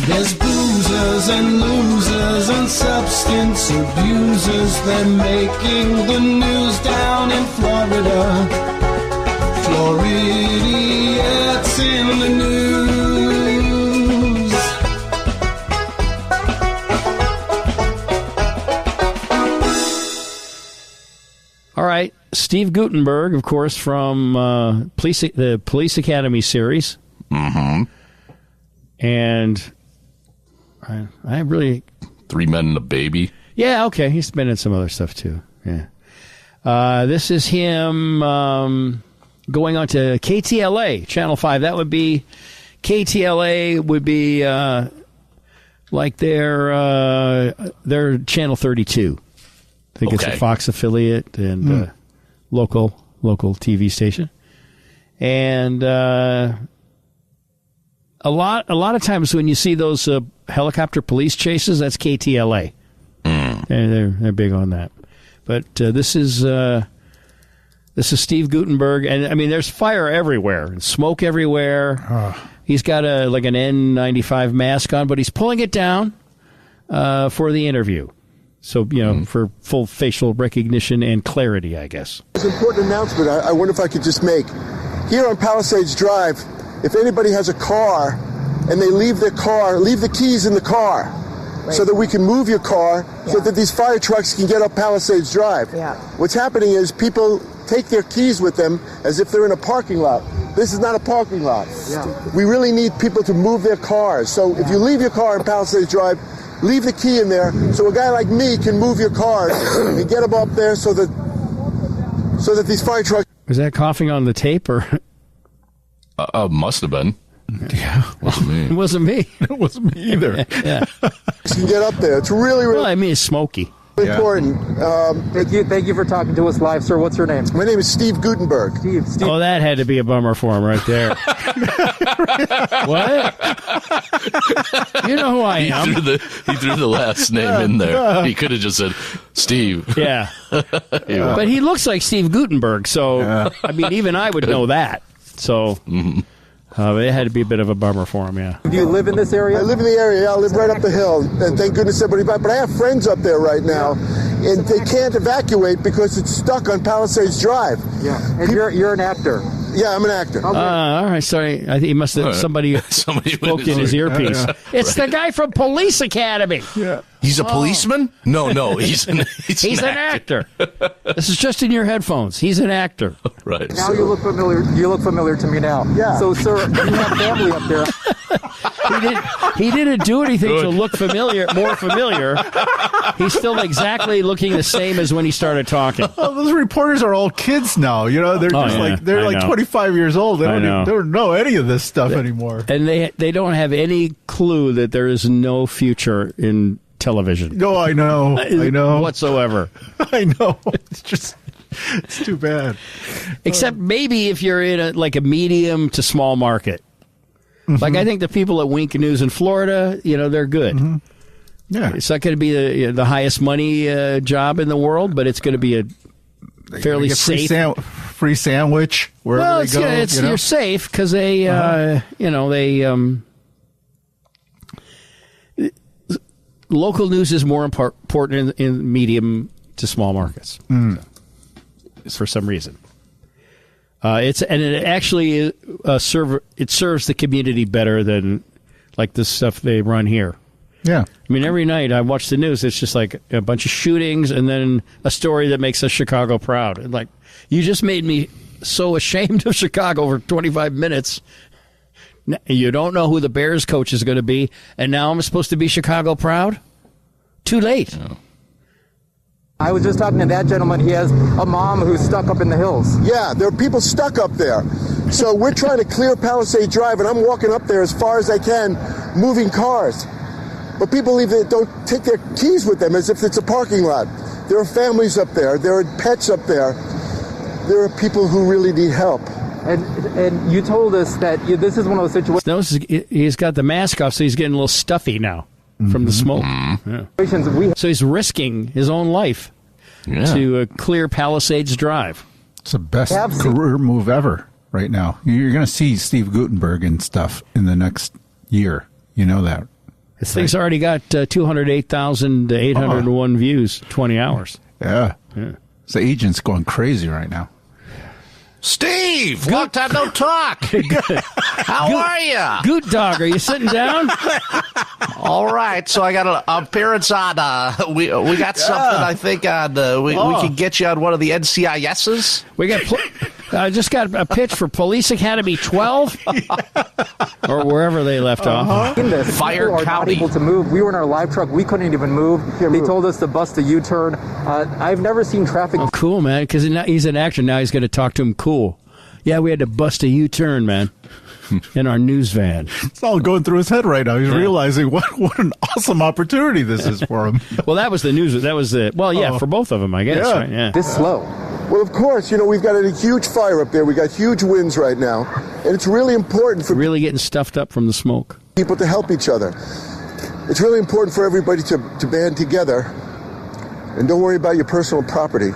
S14: There's boozers and losers and substance abusers. They're making the news down in Florida. Floridians in the news.
S1: All right, Steve Gutenberg, of course, from the Police Academy series. And I really...
S9: 3 Men and a Baby.
S1: Yeah, okay, he's been in some other stuff, too. Yeah. This is him going on to KTLA, Channel 5. That would be... KTLA would be like their Channel 32. I think it's a Fox affiliate and local TV station. And a lot of times when you see those helicopter police chases, that's KTLA. And they're big on that. But this is Steve Gutenberg, and I mean there's fire everywhere and smoke everywhere. He's got an N95 mask on, but he's pulling it down for the interview. So, for full facial recognition and clarity, I guess.
S15: It's an important announcement I wonder if I could just make. Here on Palisades Drive, if anybody has a car and they leave the keys in the car so that we can move your car so that these fire trucks can get up Palisades Drive. Yeah. What's happening is people take their keys with them as if they're in a parking lot. This is not a parking lot. Yeah. We really need people to move their cars. So if you leave your car on Palisades Drive, leave the key in there so a guy like me can move your cars and get them up there so that these fire trucks...
S1: Was that coughing on the tape or...
S9: Must have been.
S1: Yeah. It wasn't me.
S8: It wasn't me either.
S1: Yeah.
S15: You can get up there. It's really...
S1: Well, I mean, it's smoky.
S15: Important.
S16: Thank you for talking to us live, sir. What's your name?
S15: My name is Steve Gutenberg.
S16: Steve.
S1: Oh, that had to be a bummer for him right there. What? You know who I am.
S9: He threw the last name in there. He could have just said Steve.
S1: Yeah. But he looks like Steve Gutenberg, so, I mean, even I would know that. So... it had to be a bit of a bummer for him, yeah.
S16: Do you live in this area?
S15: I live in the area. Yeah, I live right up the hill. And thank goodness everybody back. But I have friends up there right now, and they can't evacuate because it's stuck on Palisades Drive.
S16: Yeah. And you're an actor.
S15: Yeah, I'm an actor.
S1: All right, sorry. I think he must have somebody spoke in his earpiece. It's the guy from Police Academy.
S8: Yeah.
S9: He's a policeman? No, he's an
S1: actor. This is just in your headphones. He's an actor.
S9: Right.
S16: Now you look familiar. You look familiar to me now.
S15: Yeah.
S16: So, sir, you have family up there.
S1: He didn't do anything to look more familiar. He's still exactly looking the same as when he started talking.
S8: Oh, those reporters are all kids now. You know, they're just they're 25 years old. They don't know any of this stuff anymore.
S1: And they don't have any clue that there is no future in television.
S8: No, I know
S1: whatsoever.
S8: I know. It's too bad.
S1: Except maybe if you're in a medium to small market. Mm-hmm. Like I think the people at Wink News in Florida, they're good. Mm-hmm.
S8: Yeah,
S1: it's not going to be the highest money job in the world, but it's going to be a fairly safe
S8: free sandwich wherever they go.
S1: You're safe because they local news is more important in medium to small markets for some reason. It actually serves the community better than like the stuff they run here.
S8: Yeah,
S1: I mean every night I watch the news. It's just like a bunch of shootings and then a story that makes us Chicago proud. And like you just made me so ashamed of Chicago for 25 minutes. You don't know who the Bears coach is going to be, and now I'm supposed to be Chicago proud? Too late. Oh.
S16: I was just talking to that gentleman. He has a mom who's stuck up in the hills.
S15: Yeah, there are people stuck up there. So we're trying to clear Palisade Drive, and I'm walking up there as far as I can, moving cars. But people leave don't take their keys with them as if it's a parking lot. There are families up there. There are pets up there. There are people who really need help.
S16: And you told us that this is one of those situations.
S1: He's got the mask off, so he's getting a little stuffy now from the smoke. Yeah. So he's risking his own life to clear Palisades Drive.
S8: It's the best career move ever right now. You're going to see Steve Gutenberg and stuff in the next year. You know that.
S1: This thing's already got 208,801 views, 20 hours.
S8: Yeah. The agent's going crazy right now.
S9: Steve, long time no talk. How are you?
S1: Goot Dog, are you sitting down?
S9: All right, so I got an appearance on. We got something. I think on. We can get you on one of the NCISs.
S1: We got. I just got a pitch for Police Academy 12, or wherever they left off.
S9: Fire County.
S16: Not able to move. We were in our live truck. We couldn't even move. They told us to bust a U-turn. I've never seen traffic.
S1: Oh, cool, man. Because he's an actor now. He's going to talk to him cool. Yeah, we had to bust a U-turn, man, in our news van.
S8: It's all going through his head right now. He's realizing what an awesome opportunity this is for him.
S1: Well, that was the news. That was the for both of them, I guess.
S8: Yeah.
S1: Right? Yeah.
S16: This slow.
S15: Well, of course, we've got a huge fire up there. We got huge winds right now, and it's really important for
S1: really getting stuffed up from the smoke.
S15: People to help each other. It's really important for everybody to band together, and don't worry about your personal property.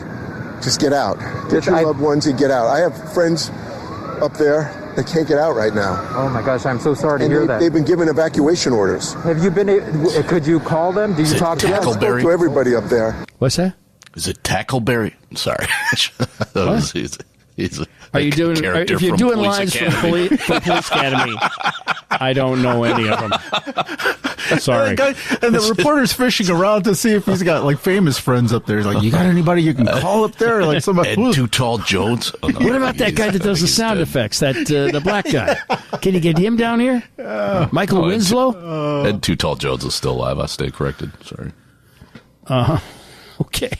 S15: Just get out. Get your loved ones and get out. I have friends up there that can't get out right now.
S16: Oh my gosh, I'm so sorry to hear that.
S15: They've been given evacuation orders.
S16: Have you been? Could you call them? Do you talk to them?
S15: I spoke to everybody up there.
S1: What's that?
S9: Is it Tackleberry? Sorry.
S1: Are you doing? If you're doing lines from Police Academy, I don't know any of them. Sorry.
S8: And the reporter's fishing around to see if he's got famous friends up there. He's like, you got anybody you can call up there? Like somebody.
S9: Ed Too Tall Jones.
S1: Oh, no, what about that guy that does the sound effects? That the black guy. Can you get him down here? Michael Winslow.
S9: Ed Too Tall Jones is still alive. I stay corrected. Sorry.
S1: Okay.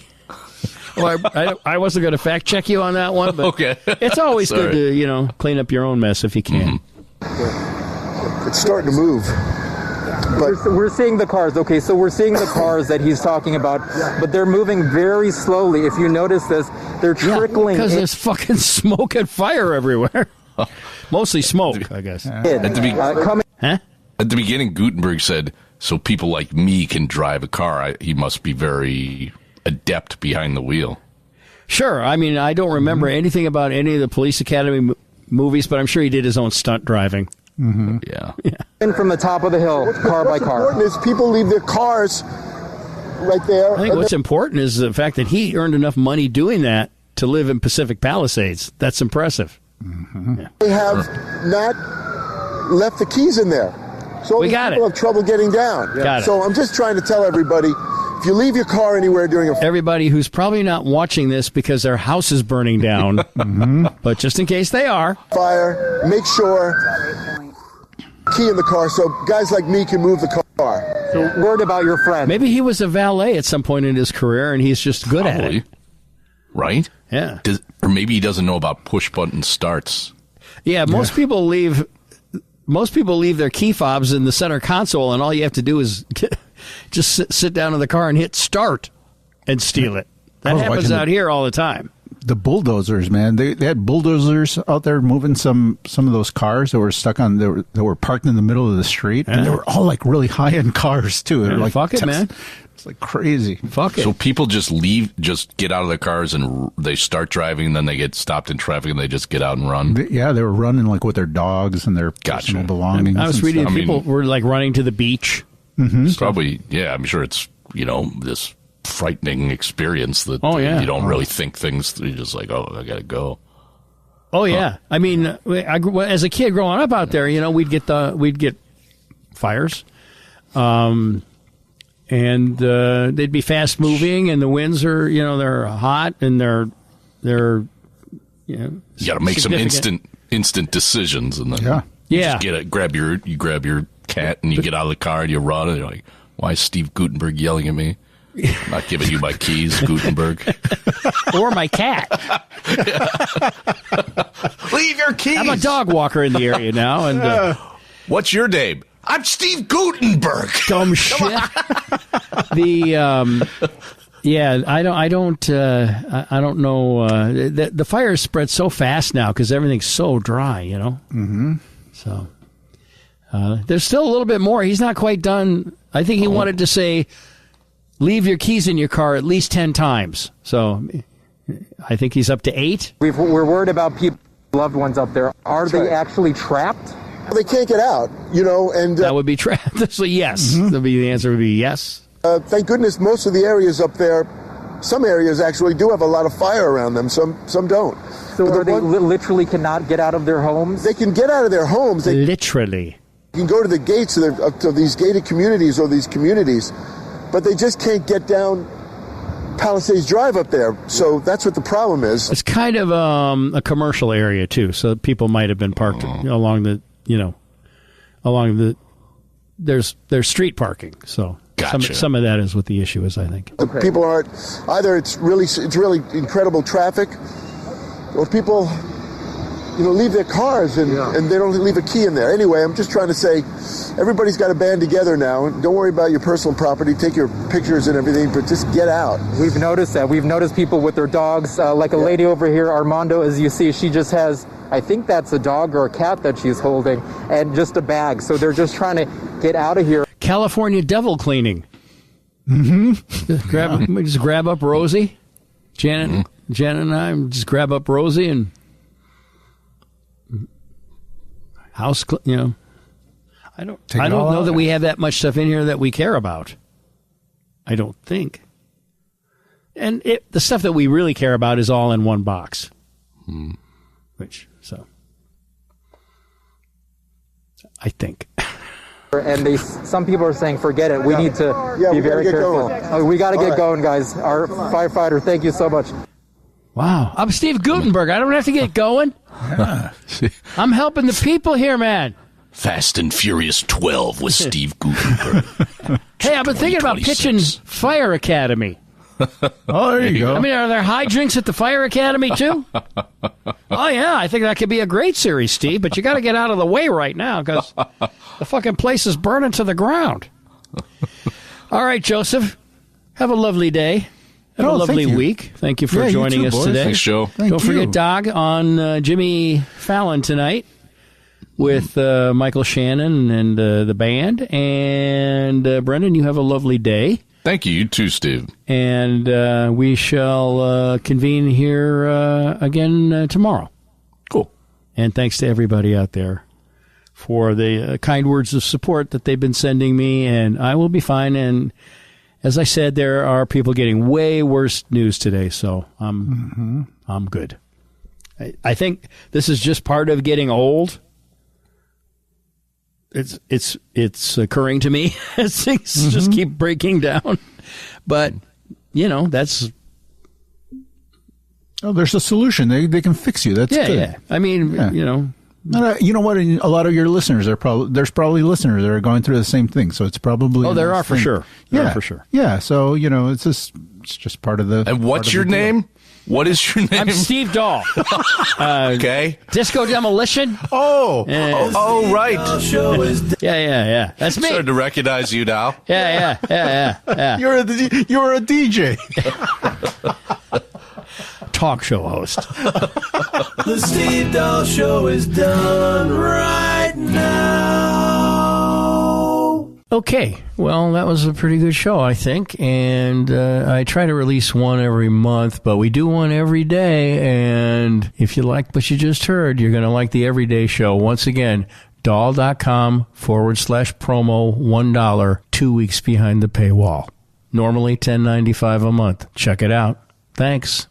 S1: Well, I wasn't going to fact check you on that one, but
S9: okay.
S1: It's always good to clean up your own mess if you can.
S15: It's starting to move.
S11: But
S16: we're seeing the cars. Okay, so we're seeing the cars that he's talking about, but they're moving very slowly. If you notice this, they're trickling.
S1: Because there's fucking smoke and fire everywhere. Mostly smoke, I guess.
S9: At the beginning, Gutenberg said, so people like me can drive a car. He must be very adept behind the wheel.
S1: Sure. I mean, I don't remember anything about any of the Police Academy movies, but I'm sure he did his own stunt driving.
S8: Mm-hmm.
S9: Yeah.
S16: In from the top of the hill, car by car.
S15: What's important is people leave their cars right there.
S1: I think what's important is the fact that he earned enough money doing that to live in Pacific Palisades. That's impressive.
S8: Mm-hmm.
S1: Yeah.
S15: They have not left the keys in there. So
S1: We got
S15: people
S1: it.
S15: have trouble getting down.
S1: Got it.
S15: So I'm just trying to tell everybody, if you leave your car anywhere during a
S1: Everybody who's probably not watching this because their house is burning down, but just in case they are.
S15: fire, make sure key in the car so guys like me can move the car.
S16: So word about your friend.
S1: Maybe he was a valet at some point in his career and he's just good at
S9: Probably.
S1: it.
S9: Right?
S1: Yeah.
S9: Or maybe he doesn't know about push-button starts.
S1: Yeah, most people leave their key fobs in the center console, and all you have to do is just sit down in the car and hit start and steal it. That happens out here all the time.
S8: The bulldozers, man. They had bulldozers out there moving some of those cars that were stuck on that were parked in the middle of the street, and they were all like really high end cars too. They're like,
S1: fuck it, man.
S8: It's like crazy.
S1: Fuck it.
S9: So people just get out of their cars and they start driving, and then they get stopped in traffic and they just get out and run.
S8: Yeah, they were running like with their dogs and their personal belongings.
S1: I was
S8: and
S1: reading
S8: stuff.
S1: people were like running to the beach.
S9: It's probably, I'm sure it's, this frightening experience that you don't really think things. You're just like, oh, I got to go.
S1: Oh yeah, I mean, as a kid growing up out there, we'd get fires, and they'd be fast moving, and the winds are, they're hot, and they're
S9: you got to make some instant decisions, and then you grab your cat and you get out of the car and you run, and you're like, why is Steve Gutenberg yelling at me? I'm not giving you my keys, Gutenberg.
S1: Or my cat.
S9: Leave your keys.
S1: I'm a dog walker in the area now. And
S9: what's your name? I'm Steve Gutenberg.
S1: Dumb shit. I don't know. The fire spread so fast now because everything's so dry,
S8: Mm-hmm.
S1: So there's still a little bit more. He's not quite done. I think he wanted to say, leave your keys in your car at least 10 times. So I think he's up to 8.
S16: We're worried about people, loved ones up there. Are they actually trapped?
S15: They can't get out, and
S1: that would be trapped. So yes, the answer would be yes.
S15: Thank goodness most of the areas up there, some areas actually do have a lot of fire around them. Some don't.
S16: So they literally cannot get out of their homes?
S15: They can get out of their homes.
S1: Literally.
S15: You can go to the gates of these gated communities or these communities, but they just can't get down Palisades Drive up there. So that's what the problem is.
S1: It's kind of a commercial area too, so people might have been parked along the there's street parking. So
S9: gotcha.
S1: some of that is what the issue is, I think.
S15: The people aren't either. It's really incredible traffic, or people leave their cars and they don't leave a key in there. Anyway, I'm just trying to say, everybody's got to band together now. Don't worry about your personal property. Take your pictures and everything, but just get out.
S16: We've noticed that. We've noticed people with their dogs, like a lady over here, Armando, as you see, she just has, I think that's a dog or a cat that she's holding, and just a bag. So they're just trying to get out of here.
S1: California devil cleaning. Mm-hmm. Just grab up Rosie. Janet and I just grab up Rosie and house, I don't know that we have that much stuff in here that we care about. I don't think. And the stuff that we really care about is all in one box. I think.
S16: And some people are saying, forget it. We need to be very careful. We got to get going, guys. Our firefighter, thank you so much.
S1: Wow. I'm Steve Gutenberg. I don't have to get going. I'm helping the people here, man.
S9: Fast and Furious 12 with Steve Gutenberg.
S1: Hey, I've been thinking about pitching Fire Academy.
S8: Oh, there you go.
S1: I mean, are there hijinks at the Fire Academy, too? Oh, yeah, I think that could be a great series, Steve, but you got to get out of the way right now because the fucking place is burning to the ground. All right, Joseph, have a lovely day. Have a lovely week. Thank you for joining us today.
S9: Thanks, Joe.
S1: Don't forget, Dog, on Jimmy Fallon tonight with Michael Shannon and the band. And, Brendan, you have a lovely day.
S9: Thank you. You too, Steve.
S1: And we shall convene here again tomorrow.
S9: Cool.
S1: And thanks to everybody out there for the kind words of support that they've been sending me. And I will be fine. And as I said, there are people getting way worse news today. So I'm good. I think this is just part of getting old. It's occurring to me as things just keep breaking down. But, that's...
S8: Oh, there's a solution. They can fix you. That's good.
S1: Yeah. I mean,
S8: You know what? A lot of your listeners there's probably listeners that are going through the same thing. So it's probably...
S1: Oh, there are for sure.
S8: Yeah,
S1: for sure.
S8: Yeah. So, it's just part of the...
S9: And what's your name? What is your name?
S1: I'm Steve Dahl.
S9: Okay.
S1: Disco Demolition.
S9: Oh, right.
S1: Yeah. That's me.
S9: Started to recognize you now.
S1: Yeah.
S8: You're a DJ.
S1: Talk show host.
S14: The Steve Dahl Show is done right now.
S1: Okay, well, that was a pretty good show, I think, and I try to release one every month, but we do one every day, and if you like what you just heard, you're going to like the Everyday Show. Once again, Dahl.com/promo, $1, 2 weeks behind the paywall. Normally $10.95 a month. Check it out. Thanks.